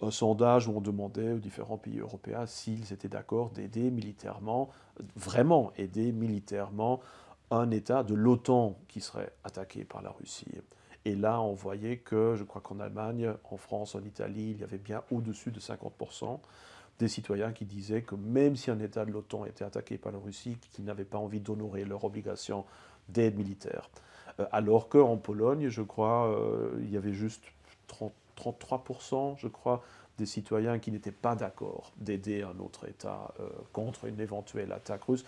un sondage où on demandait aux différents pays européens s'ils étaient d'accord d'aider militairement, vraiment aider militairement un État de l'OTAN qui serait attaqué par la Russie. Et là, on voyait que, je crois qu'en Allemagne, en France, en Italie, il y avait bien au-dessus de 50% des citoyens qui disaient que même si un État de l'OTAN était attaqué par la Russie, qu'ils n'avaient pas envie d'honorer leur obligation d'aide militaire. Alors qu'en Pologne, je crois, il y avait juste 33%, je crois, des citoyens qui n'étaient pas d'accord d'aider un autre État contre une éventuelle attaque russe.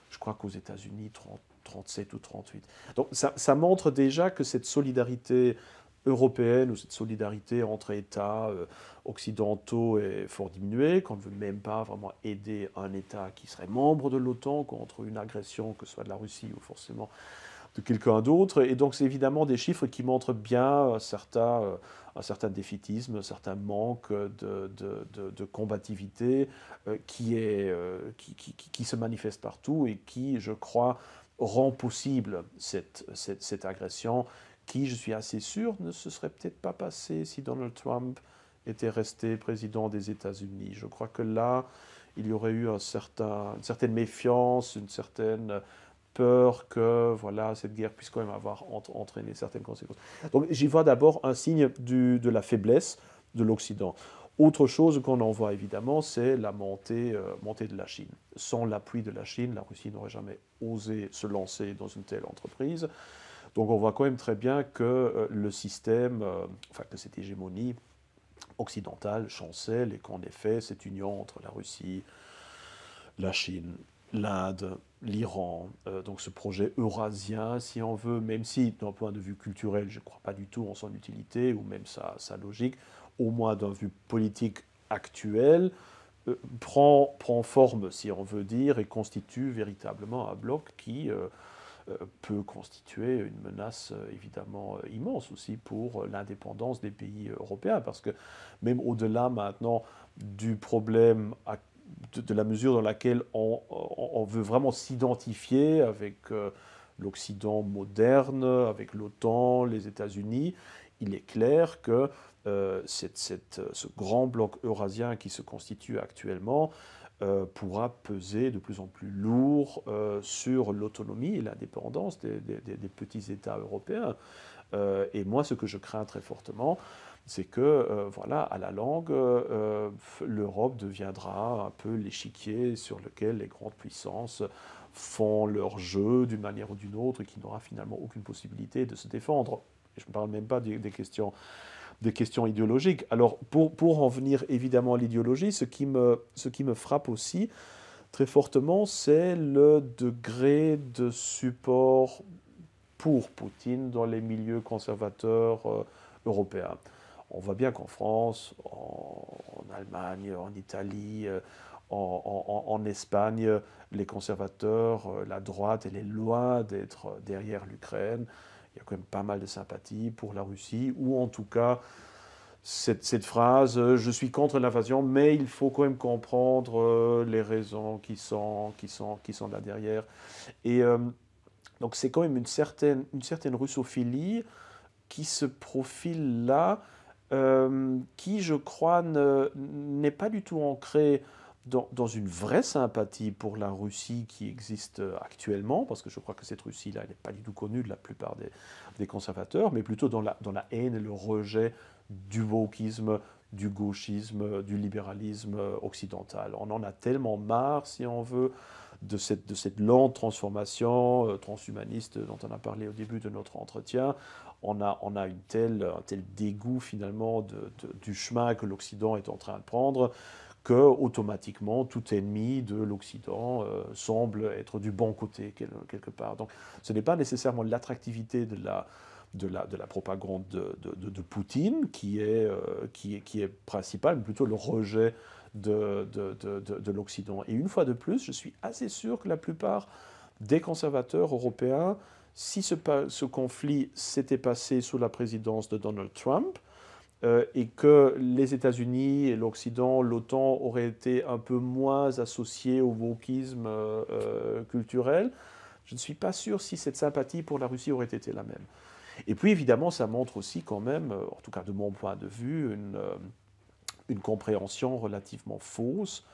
Je crois qu'aux États-Unis, 37 ou 38. Donc ça montre déjà que cette solidarité européenne ou cette solidarité entre États occidentaux est fort diminuée, qu'on ne veut même pas vraiment aider un État qui serait membre de l'OTAN contre une agression, que ce soit de la Russie ou forcément de quelqu'un d'autre. Et donc c'est évidemment des chiffres qui montrent bien un certain défaitisme, un certain manque de combativité qui se manifeste partout et qui, je crois, rend possible cette agression qui, je suis assez sûr, ne se serait peut-être pas passée si Donald Trump était resté président des États-Unis. Je crois que là, il y aurait eu une certaine méfiance, une certaine peur que voilà, cette guerre puisse quand même avoir entraîné certaines conséquences. Donc j'y vois d'abord un signe de la faiblesse de l'Occident. Autre chose qu'on en voit évidemment, c'est la montée de la Chine. Sans l'appui de la Chine, la Russie n'aurait jamais osé se lancer dans une telle entreprise. Donc on voit quand même très bien que le système, que cette hégémonie occidentale chancelle et qu'en effet cette union entre la Russie, la Chine, l'Inde, l'Iran, donc ce projet eurasien, si on veut, même si d'un point de vue culturel, je ne crois pas du tout en son utilité ou même sa logique, au moins d'un vue politique actuel, prend forme, si on veut dire, et constitue véritablement un bloc qui peut constituer une menace évidemment immense aussi pour l'indépendance des pays européens, parce que même au-delà maintenant du problème de la mesure dans laquelle on veut vraiment s'identifier avec l'Occident moderne, avec l'OTAN, les États-Unis, il est clair que ce grand bloc eurasien qui se constitue actuellement pourra peser de plus en plus lourd sur l'autonomie et l'indépendance des petits États européens. Et moi, ce que je crains très fortement, c'est que, voilà, à la longue, l'Europe deviendra un peu l'échiquier sur lequel les grandes puissances font leur jeu d'une manière ou d'une autre et qui n'aura finalement aucune possibilité de se défendre. Et je ne parle même pas des questions idéologiques. Alors, pour en venir évidemment à l'idéologie, ce qui me frappe aussi très fortement, c'est le degré de support pour Poutine dans les milieux conservateurs européens. On voit bien qu'en France, en Allemagne, en Italie, en Espagne, les conservateurs, la droite, elle est loin d'être derrière l'Ukraine. Il y a quand même pas mal de sympathie pour la Russie, ou en tout cas cette phrase je suis contre l'invasion, mais il faut quand même comprendre les raisons qui sont là derrière. Et donc c'est quand même une certaine russophilie qui se profile là, qui, je crois, n'est pas du tout ancrée dans une vraie sympathie pour la Russie qui existe actuellement, parce que je crois que cette Russie-là n'est pas du tout connue de la plupart des conservateurs, mais plutôt dans la haine et le rejet du wokisme, du gauchisme, du libéralisme occidental. On en a tellement marre, si on veut, de cette lente transformation transhumaniste dont on a parlé au début de notre entretien. On a un tel dégoût finalement du chemin que l'Occident est en train de prendre que automatiquement tout ennemi de l'Occident semble être du bon côté quelque part. Donc ce n'est pas nécessairement l'attractivité de la propagande de Poutine qui est principale, mais plutôt le rejet de l'Occident. Et une fois de plus, je suis assez sûr que la plupart des conservateurs européens, si ce conflit s'était passé sous la présidence de Donald Trump, et que les États-Unis et l'Occident, l'OTAN, auraient été un peu moins associés au wokisme culturel, je ne suis pas sûr si cette sympathie pour la Russie aurait été la même. Et puis évidemment, ça montre aussi quand même, en tout cas de mon point de vue, une compréhension relativement fausse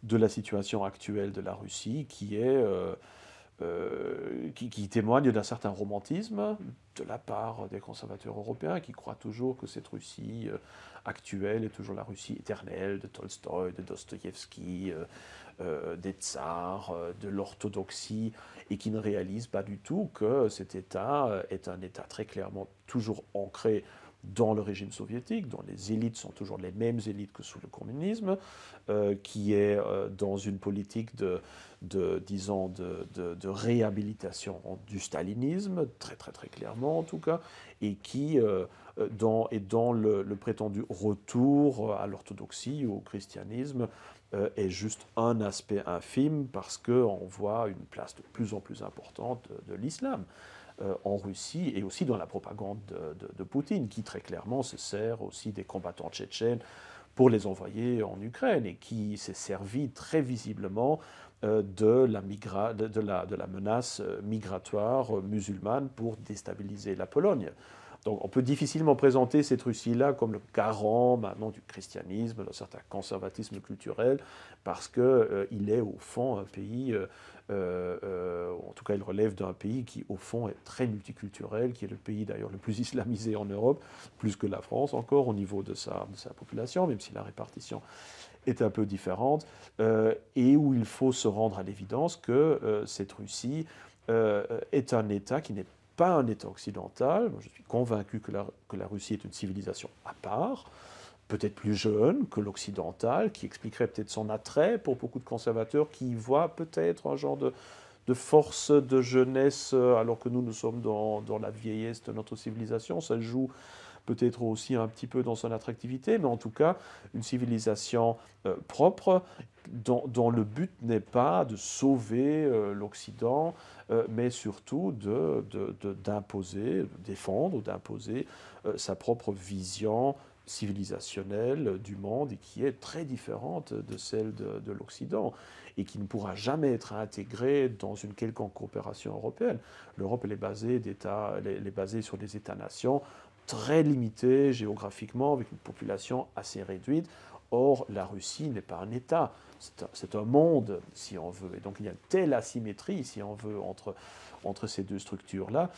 de la situation actuelle de la Russie qui témoigne d'un certain romantisme de la part des conservateurs européens qui croient toujours que cette Russie actuelle est toujours la Russie éternelle de Tolstoï, de Dostoïevski, des tsars, de l'orthodoxie, et qui ne réalisent pas du tout que cet État est un État très clairement toujours ancré dans le régime soviétique, dont les élites sont toujours les mêmes élites que sous le communisme, qui est dans une politique disons, de réhabilitation du stalinisme, très très très clairement en tout cas, et qui dans le prétendu retour à l'orthodoxie ou au christianisme est juste un aspect infime parce qu'on voit une place de plus en plus importante de l'islam en Russie et aussi dans la propagande de Poutine, qui très clairement se sert aussi des combattants tchétchènes pour les envoyer en Ukraine et qui s'est servi très visiblement de la menace migratoire musulmane pour déstabiliser la Pologne. Donc on peut difficilement présenter cette Russie-là comme le garant maintenant du christianisme, d'un certain conservatisme culturel, parce qu'il est au fond un pays, en tout cas il relève d'un pays qui au fond est très multiculturel, qui est le pays d'ailleurs le plus islamisé en Europe, plus que la France encore au niveau de sa population, même si la répartition est un peu différente, et où il faut se rendre à l'évidence que cette Russie est un État qui n'est pas un État occidental. Je suis convaincu que la Russie est une civilisation à part, peut-être plus jeune que l'occidental, qui expliquerait peut-être son attrait pour beaucoup de conservateurs qui y voient peut-être un genre de force de jeunesse, alors que nous sommes dans la vieillesse de notre civilisation. Ça joue peut-être aussi un petit peu dans son attractivité, mais en tout cas, une civilisation propre dont le but n'est pas de sauver l'Occident, mais surtout d'imposer, de défendre ou d'imposer sa propre vision civilisationnelle du monde et qui est très différente de celle de l'Occident et qui ne pourra jamais être intégrée dans une quelconque coopération européenne. L'Europe, elle est basée sur des États-nations très limités géographiquement, avec une population assez réduite. Or, la Russie n'est pas un État, c'est un monde, si on veut. Et donc, il y a une telle asymétrie, si on veut, entre ces deux structures-là,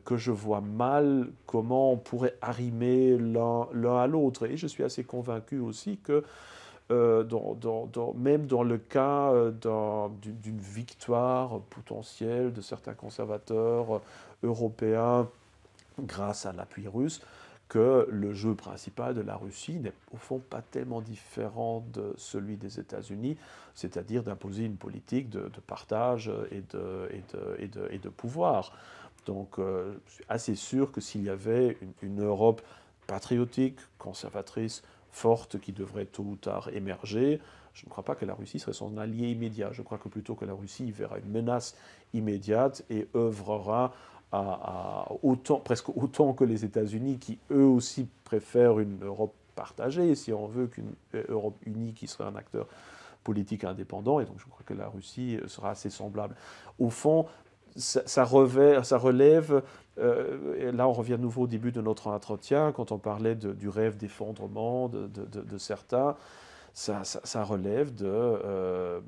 que je vois mal comment on pourrait arrimer l'un à l'autre. Et je suis assez convaincu aussi que même dans le cas d'une victoire potentielle de certains conservateurs européens grâce à l'appui russe, que le jeu principal de la Russie n'est au fond pas tellement différent de celui des États-Unis, c'est-à-dire d'imposer une politique de partage et de pouvoir. Donc, je suis assez sûr que s'il y avait une Europe patriotique, conservatrice, forte, qui devrait tôt ou tard émerger, je ne crois pas que la Russie serait son allié immédiat. Je crois que plutôt que la Russie verra une menace immédiate et œuvrera presque autant que les États-Unis, qui eux aussi préfèrent une Europe partagée, si on veut, qu'une Europe unie qui serait un acteur politique indépendant. Et donc je crois que la Russie sera assez semblable. Au fond, ça relève, et là on revient de nouveau au début de notre entretien, quand on parlait du rêve d'effondrement de certains, ça relève euh,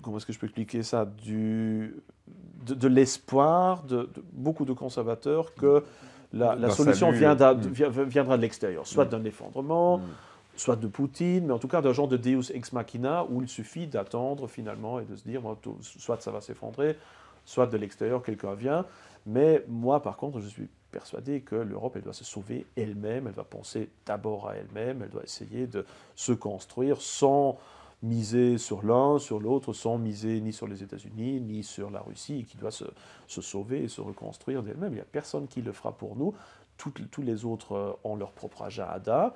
comment est-ce que je peux expliquer ça, de l'espoir de beaucoup de conservateurs que la solution viendra de l'extérieur, soit d'un effondrement, soit de Poutine, mais en tout cas d'un genre de Deus ex machina où il suffit d'attendre finalement et de se dire, bon, soit ça va s'effondrer, soit de l'extérieur quelqu'un vient. Mais moi, par contre, je suis persuadé que l'Europe, elle doit se sauver elle-même, elle doit penser d'abord à elle-même, elle doit essayer de se construire sans miser sur l'un, sur l'autre, sans miser ni sur les États-Unis, ni sur la Russie, qui doit se sauver et se reconstruire d'elle-même. Il n'y a personne qui le fera pour nous. Tous les autres ont leur propre agenda,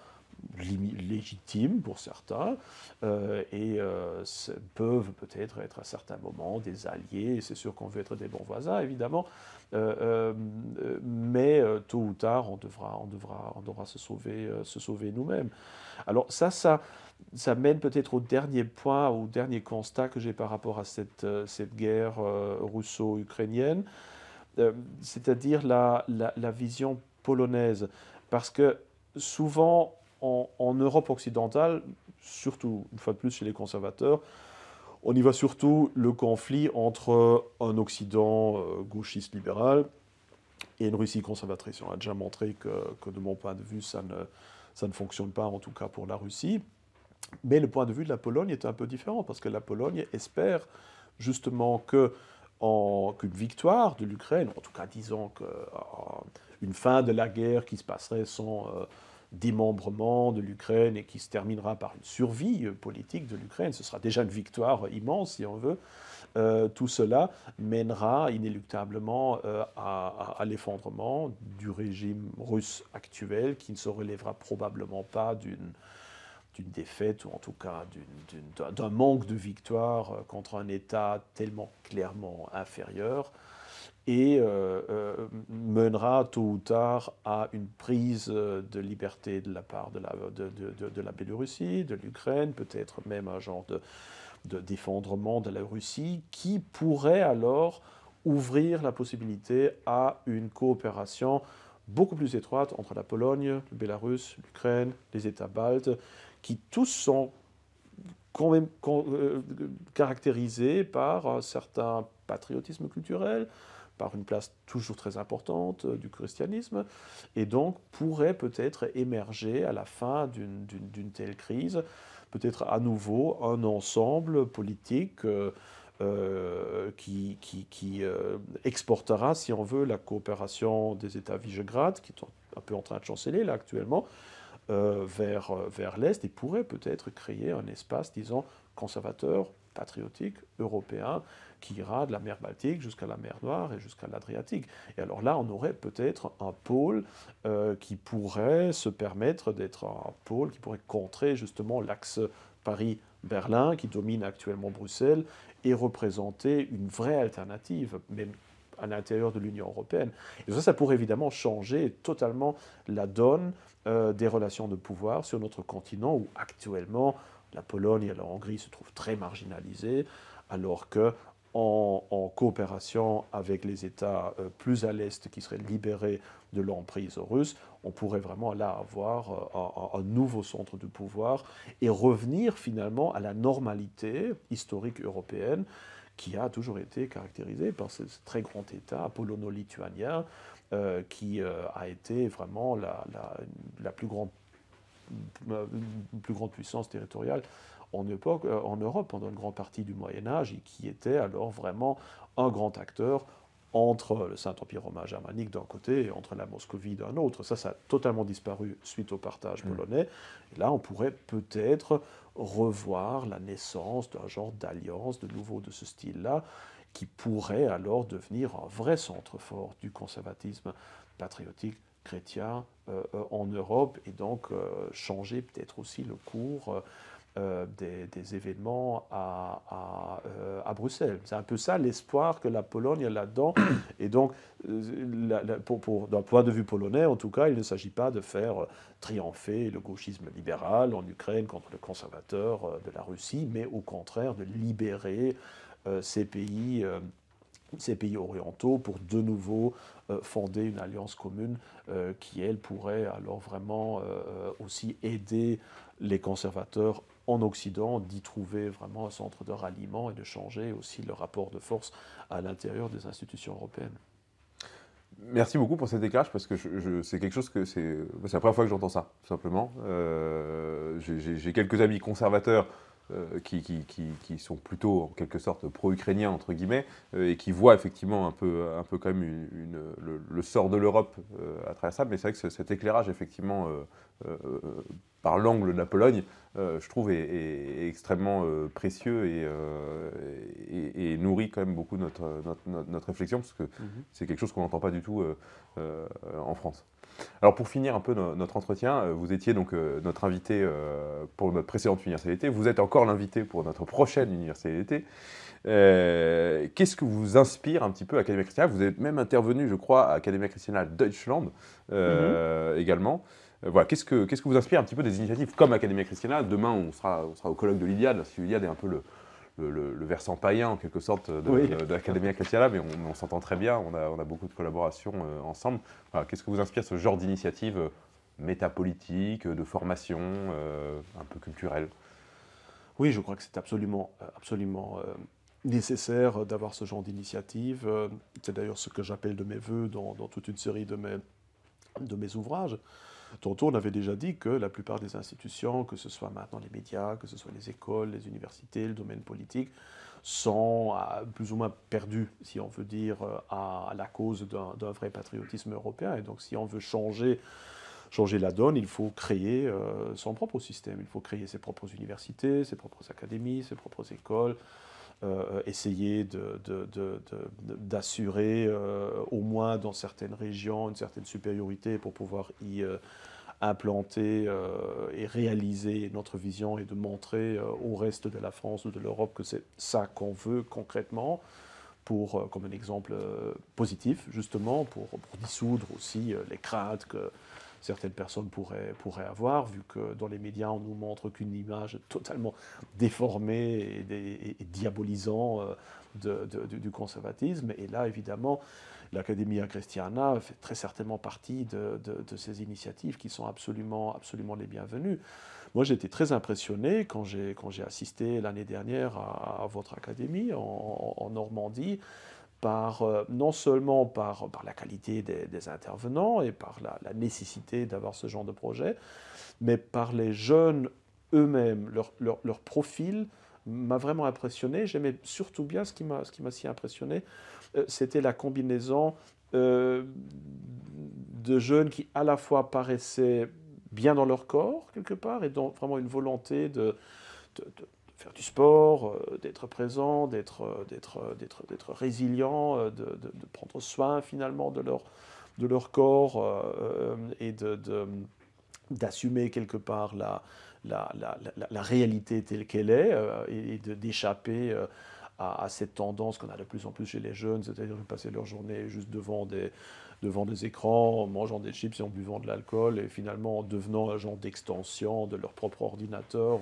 légitime pour certains, et peuvent peut-être être à certains moments des alliés. C'est sûr qu'on veut être des bons voisins, évidemment, mais tôt ou tard, on devra se sauver nous-mêmes. Alors ça mène peut-être au dernier point, au dernier constat que j'ai par rapport à cette guerre russo-ukrainienne, c'est-à-dire la vision polonaise. Parce que souvent, en Europe occidentale, surtout une fois de plus chez les conservateurs, on y voit surtout le conflit entre un Occident gauchiste libéral et une Russie conservatrice. On a déjà montré que de mon point de vue, ça ne fonctionne pas, en tout cas pour la Russie. Mais le point de vue de la Pologne est un peu différent, parce que la Pologne espère justement qu'une victoire de l'Ukraine, en tout cas disons qu'une fin de la guerre qui se passerait sans démembrement de l'Ukraine et qui se terminera par une survie politique de l'Ukraine, ce sera déjà une victoire immense si on veut. Tout cela mènera inéluctablement à l'effondrement du régime russe actuel, qui ne se relèvera probablement pas d'une défaite, ou en tout cas d'un manque de victoire contre un État tellement clairement inférieur, et mènera tôt ou tard à une prise de liberté de la part de la Biélorussie, de l'Ukraine, peut-être même un genre d'effondrement de la Russie, qui pourrait alors ouvrir la possibilité à une coopération beaucoup plus étroite entre la Pologne, le Bélarus, l'Ukraine, les États baltes, qui tous sont quand même caractérisés par un certain patriotisme culturel, par une place toujours très importante du christianisme, et donc pourrait peut-être émerger à la fin d'une telle crise, peut-être à nouveau un ensemble politique qui exportera, si on veut, la coopération des États Visegrad, qui est un peu en train de chanceler là actuellement, vers l'Est, et pourrait peut-être créer un espace, disons, conservateur, patriotique, européen, qui ira de la mer Baltique jusqu'à la mer Noire et jusqu'à l'Adriatique. Et alors là, on aurait peut-être un pôle qui pourrait se permettre d'être un pôle qui pourrait contrer justement l'axe Paris-Berlin, qui domine actuellement Bruxelles, et représenter une vraie alternative, même à l'intérieur de l'Union européenne. Et ça pourrait évidemment changer totalement la donne des relations de pouvoir sur notre continent, où actuellement la Pologne et la Hongrie se trouvent très marginalisées, alors que en coopération avec les États plus à l'Est qui seraient libérés de l'emprise russe, on pourrait vraiment là avoir un nouveau centre de pouvoir et revenir finalement à la normalité historique européenne qui a toujours été caractérisée par ce très grand État polono-lituanien qui a été vraiment la plus grande puissance territoriale en Europe pendant une grande partie du Moyen Âge, et qui était alors vraiment un grand acteur entre le Saint-Empire romain germanique d'un côté et entre la Moscovie d'un autre. Ça a totalement disparu suite au partage polonais. Et là, on pourrait peut-être revoir la naissance d'un genre d'alliance de nouveau de ce style-là, qui pourrait alors devenir un vrai centre fort du conservatisme patriotique chrétien en Europe, et donc changer peut-être aussi le cours des événements à Bruxelles. C'est un peu ça l'espoir que la Pologne a là-dedans. Et donc, d'un point de vue polonais, en tout cas, il ne s'agit pas de faire triompher le gauchisme libéral en Ukraine contre le conservateur de la Russie, mais au contraire de libérer ces pays orientaux pour de nouveau fonder une alliance commune qui, elle, pourrait alors vraiment aussi aider les conservateurs en Occident d'y trouver vraiment un centre de ralliement et de changer aussi le rapport de force à l'intérieur des institutions européennes. Merci beaucoup pour cet éclairage parce que c'est quelque chose que c'est la première fois que j'entends ça, tout simplement. J'ai quelques amis conservateurs qui sont plutôt en quelque sorte pro-ukrainiens entre guillemets et qui voient effectivement un peu quand même le sort de l'Europe à travers ça. Mais c'est vrai que cet éclairage effectivement par l'angle de la Pologne, je trouve est extrêmement précieux et nourrit quand même beaucoup notre réflexion parce que c'est quelque chose qu'on n'entend pas du tout en France. Alors pour finir un peu notre entretien, vous étiez donc notre invité pour notre précédente université d'été, vous êtes encore l'invité pour notre prochaine université d'été. Qu'est-ce que vous inspire un petit peu Academia Christiana? Vous êtes même intervenu, je crois, à Academia Christiana Deutschland également. Voilà, qu'est-ce que vous inspire un petit peu des initiatives comme Academia Christiana? Demain, on sera au colloque de l'Iliade, parce que l'Iliade est un peu le versant païen, en quelque sorte, de l'Academia Christiana, mais on s'entend très bien, on a beaucoup de collaborations ensemble. Voilà, qu'est-ce que vous inspire ce genre d'initiative métapolitique, de formation, un peu culturelle? Oui, je crois que c'est absolument nécessaire d'avoir ce genre d'initiative. C'est d'ailleurs ce que j'appelle de mes voeux dans toute une série de mes ouvrages. Tantôt, on avait déjà dit que la plupart des institutions, que ce soit maintenant les médias, que ce soit les écoles, les universités, le domaine politique, sont plus ou moins perdus, si on veut dire, à la cause d'un vrai patriotisme européen. Et donc, si on veut changer la donne, il faut créer son propre système. Il faut créer ses propres universités, ses propres académies, ses propres écoles, essayer d'assurer au moins dans certaines régions une certaine supériorité pour pouvoir y implanter et réaliser notre vision et de montrer au reste de la France ou de l'Europe que c'est ça qu'on veut concrètement, comme un exemple positif, justement, pour dissoudre aussi les craintes que certaines personnes pourraient avoir, vu que dans les médias, on nous montre qu'une image totalement déformée et diabolisant du conservatisme. Et là, évidemment, l'Academia Christiana fait très certainement partie de ces initiatives qui sont absolument les bienvenues. Moi, j'ai été très impressionné quand j'ai assisté l'année dernière à votre académie en Normandie, non seulement par la qualité des intervenants et par la nécessité d'avoir ce genre de projet, mais par les jeunes eux-mêmes. Leur profil m'a vraiment impressionné. J'aimais surtout bien ce qui m'a si impressionné, c'était la combinaison de jeunes qui à la fois paraissaient bien dans leur corps, quelque part, et donc vraiment une volonté de faire du sport, d'être présent, d'être résilient, de prendre soin finalement de leur corps et d'assumer quelque part la réalité telle qu'elle est et d'échapper à cette tendance qu'on a de plus en plus chez les jeunes, c'est-à-dire de passer leur journée juste devant des écrans, en mangeant des chips et en buvant de l'alcool, et finalement en devenant un genre d'extension de leur propre ordinateur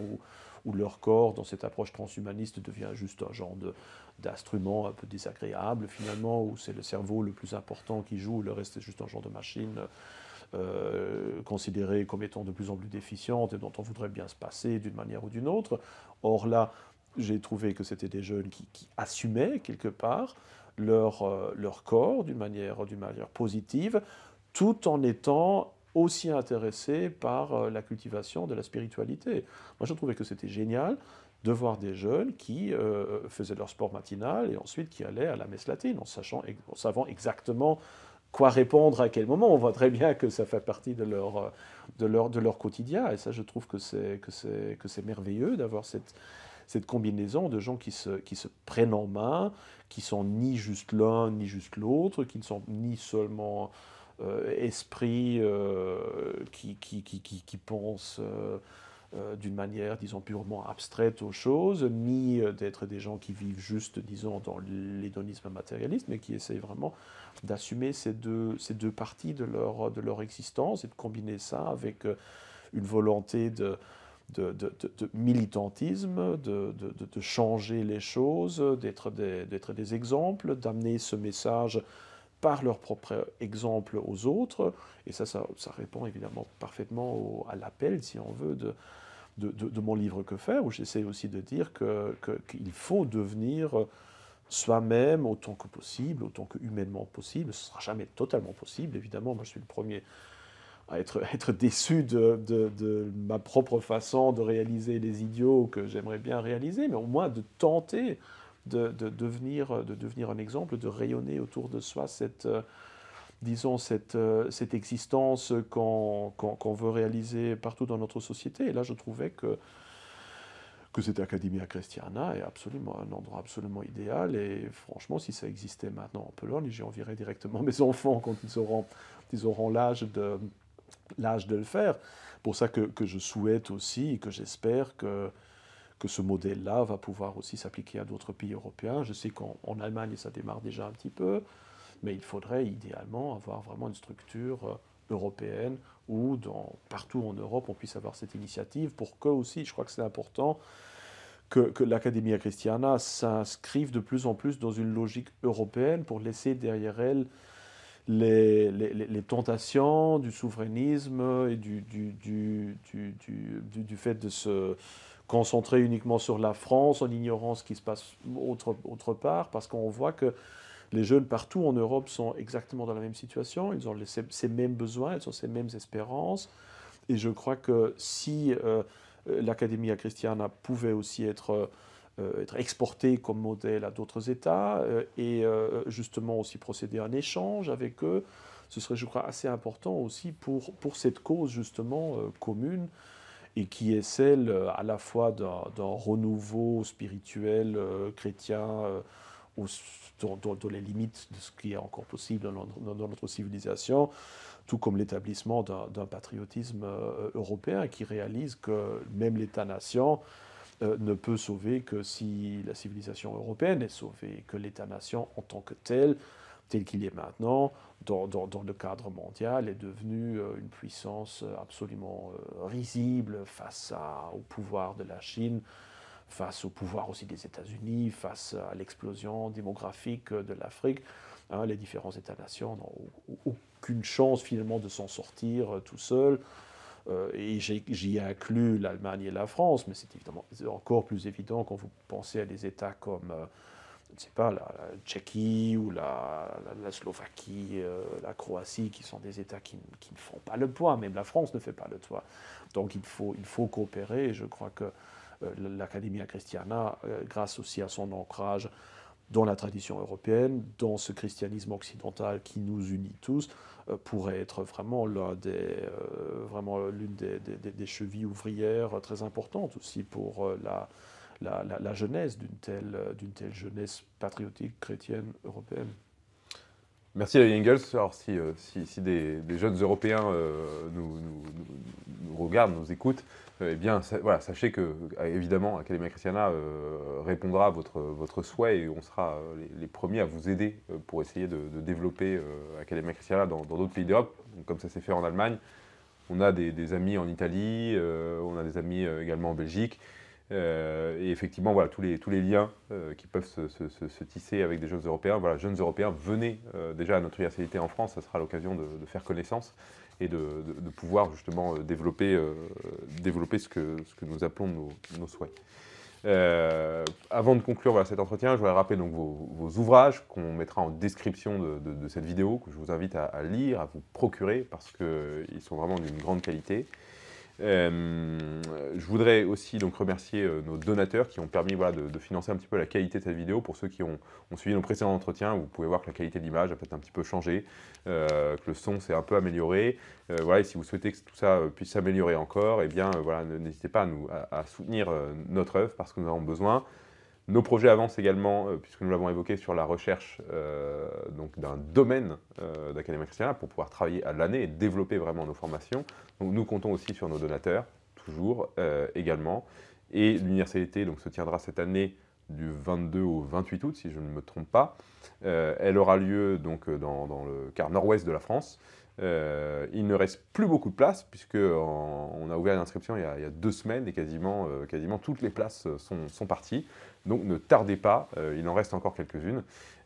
où leur corps, dans cette approche transhumaniste, devient juste un genre d'instrument un peu désagréable, finalement, où c'est le cerveau le plus important qui joue, le reste est juste un genre de machine considérée comme étant de plus en plus déficiente et dont on voudrait bien se passer d'une manière ou d'une autre. Or là, j'ai trouvé que c'était des jeunes qui assumaient quelque part leur corps d'une manière positive, tout en étant aussi intéressés par la cultivation de la spiritualité. Moi, je trouvais que c'était génial de voir des jeunes qui faisaient leur sport matinal et ensuite qui allaient à la messe latine en savant exactement quoi répondre à quel moment. On voit très bien que ça fait partie de leur quotidien. Et ça, je trouve que c'est merveilleux d'avoir cette combinaison de gens qui se prennent en main, qui sont ni juste l'un ni juste l'autre, qui ne sont ni seulement esprits qui pensent d'une manière, disons, purement abstraite aux choses, ni d'être des gens qui vivent juste, disons, dans l'hédonisme matérialiste, mais qui essayent vraiment d'assumer ces deux parties de leur existence et de combiner ça avec une volonté de militantisme, de changer les choses, d'être des exemples, d'amener ce message par leur propre exemple aux autres. Et ça répond évidemment parfaitement à l'appel, si on veut, de mon livre Que faire, où j'essaie aussi de dire qu'il faut devenir soi-même autant que possible, autant que humainement possible. Ce ne sera jamais totalement possible, évidemment. Moi, je suis le premier à être déçu de ma propre façon de réaliser les idéaux que j'aimerais bien réaliser, mais au moins de tenter de devenir un exemple, de rayonner autour de soi disons, cette existence qu'on veut réaliser partout dans notre société. Et là, je trouvais que cette Academia Christiana est absolument un endroit absolument idéal. Et franchement, si ça existait maintenant en Pologne, j'y enverrais directement mes enfants quand ils auront l'âge de le faire. Pour ça que je souhaite aussi et que j'espère que ce modèle-là va pouvoir aussi s'appliquer à d'autres pays européens. Je sais qu'en Allemagne, ça démarre déjà un petit peu, mais il faudrait idéalement avoir vraiment une structure européenne où partout en Europe, on puisse avoir cette initiative pour que aussi, je crois que c'est important, que l'Academia Christiana s'inscrive de plus en plus dans une logique européenne pour laisser derrière elle les tentations du souverainisme et du fait de se concentrer uniquement sur la France en ignorant ce qui se passe autre part, parce qu'on voit que les jeunes partout en Europe sont exactement dans la même situation, ils ont ces mêmes besoins, ils ont ces mêmes espérances, et je crois que si l'Academia Christiana pouvait aussi être exportée comme modèle à d'autres États et justement aussi procéder à un échange avec eux, ce serait, je crois, assez important aussi pour cette cause justement commune et qui est celle à la fois d'un renouveau spirituel chrétien dans les limites de ce qui est encore possible dans notre civilisation, tout comme l'établissement d'un patriotisme européen qui réalise que même l'État-nation ne peut sauver que si la civilisation européenne est sauvée, que l'État-nation en tant que tel qu'il est maintenant, dans le cadre mondial, est devenu une puissance absolument risible face au pouvoir de la Chine, face au pouvoir aussi des États-Unis, face à l'explosion démographique de l'Afrique. Hein, les différents États-nations n'ont aucune chance finalement de s'en sortir tout seuls. Et j'y ai inclus l'Allemagne et la France, mais c'est évidemment encore plus évident quand vous pensez à des États comme je ne sais pas, la Tchéquie ou la Slovaquie, la Croatie, qui sont des États qui ne font pas le poids. Même la France ne fait pas le poids. Donc il faut coopérer. Et je crois que l'Academia Christiana, grâce aussi à son ancrage dans la tradition européenne, dans ce christianisme occidental qui nous unit tous, pourrait être vraiment l'une des chevilles ouvrières très importantes aussi pour la genèse d'une telle jeunesse patriotique chrétienne européenne. Merci David Engels. Alors si des jeunes Européens nous regardent, nous écoutent, eh bien voilà, sachez que évidemment Academia Christiana répondra à votre souhait et on sera les premiers à vous aider pour essayer de développer Academia Christiana dans d'autres pays d'Europe, comme ça s'est fait en Allemagne. On a des amis en Italie, on a des amis également en Belgique. Et effectivement, voilà, tous les liens qui peuvent se tisser avec des jeunes Européens. Voilà, jeunes Européens, venez déjà à notre universalité en France, ça sera l'occasion de faire connaissance et de pouvoir justement développer ce que nous appelons nos souhaits. Avant de conclure voilà, cet entretien, je voudrais rappeler donc vos ouvrages qu'on mettra en description de cette vidéo, que je vous invite à lire, à vous procurer, parce qu'ils sont vraiment d'une grande qualité. Je voudrais aussi donc remercier nos donateurs qui ont permis voilà, de financer un petit peu la qualité de cette vidéo. Pour ceux qui ont suivi nos précédents entretiens, vous pouvez voir que la qualité de l'image a peut-être un petit peu changé, que le son s'est un peu amélioré. Voilà, et si vous souhaitez que tout ça puisse s'améliorer encore, eh bien, voilà, n'hésitez pas à soutenir notre œuvre parce que nous en avons besoin. Nos projets avancent également, puisque nous l'avons évoqué, sur la recherche donc d'un domaine d'Academia Christiana pour pouvoir travailler à l'année et développer vraiment nos formations. Donc nous comptons aussi sur nos donateurs, toujours également. Et l'universalité donc, se tiendra cette année du 22 au 28 août, si je ne me trompe pas. Elle aura lieu donc, dans le quart nord-ouest de la France. Il ne reste plus beaucoup de places, puisqu'on a ouvert l'inscription il y a 2 semaines et quasiment toutes les places sont parties. Donc ne tardez pas, il en reste encore quelques-unes.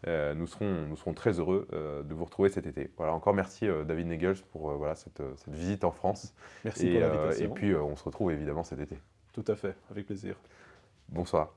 Nous serons très heureux de vous retrouver cet été. Voilà, encore merci David Negels pour voilà, cette visite en France. Merci pour l'invitation. Et puis on se retrouve évidemment cet été. Tout à fait, avec plaisir. Bonsoir.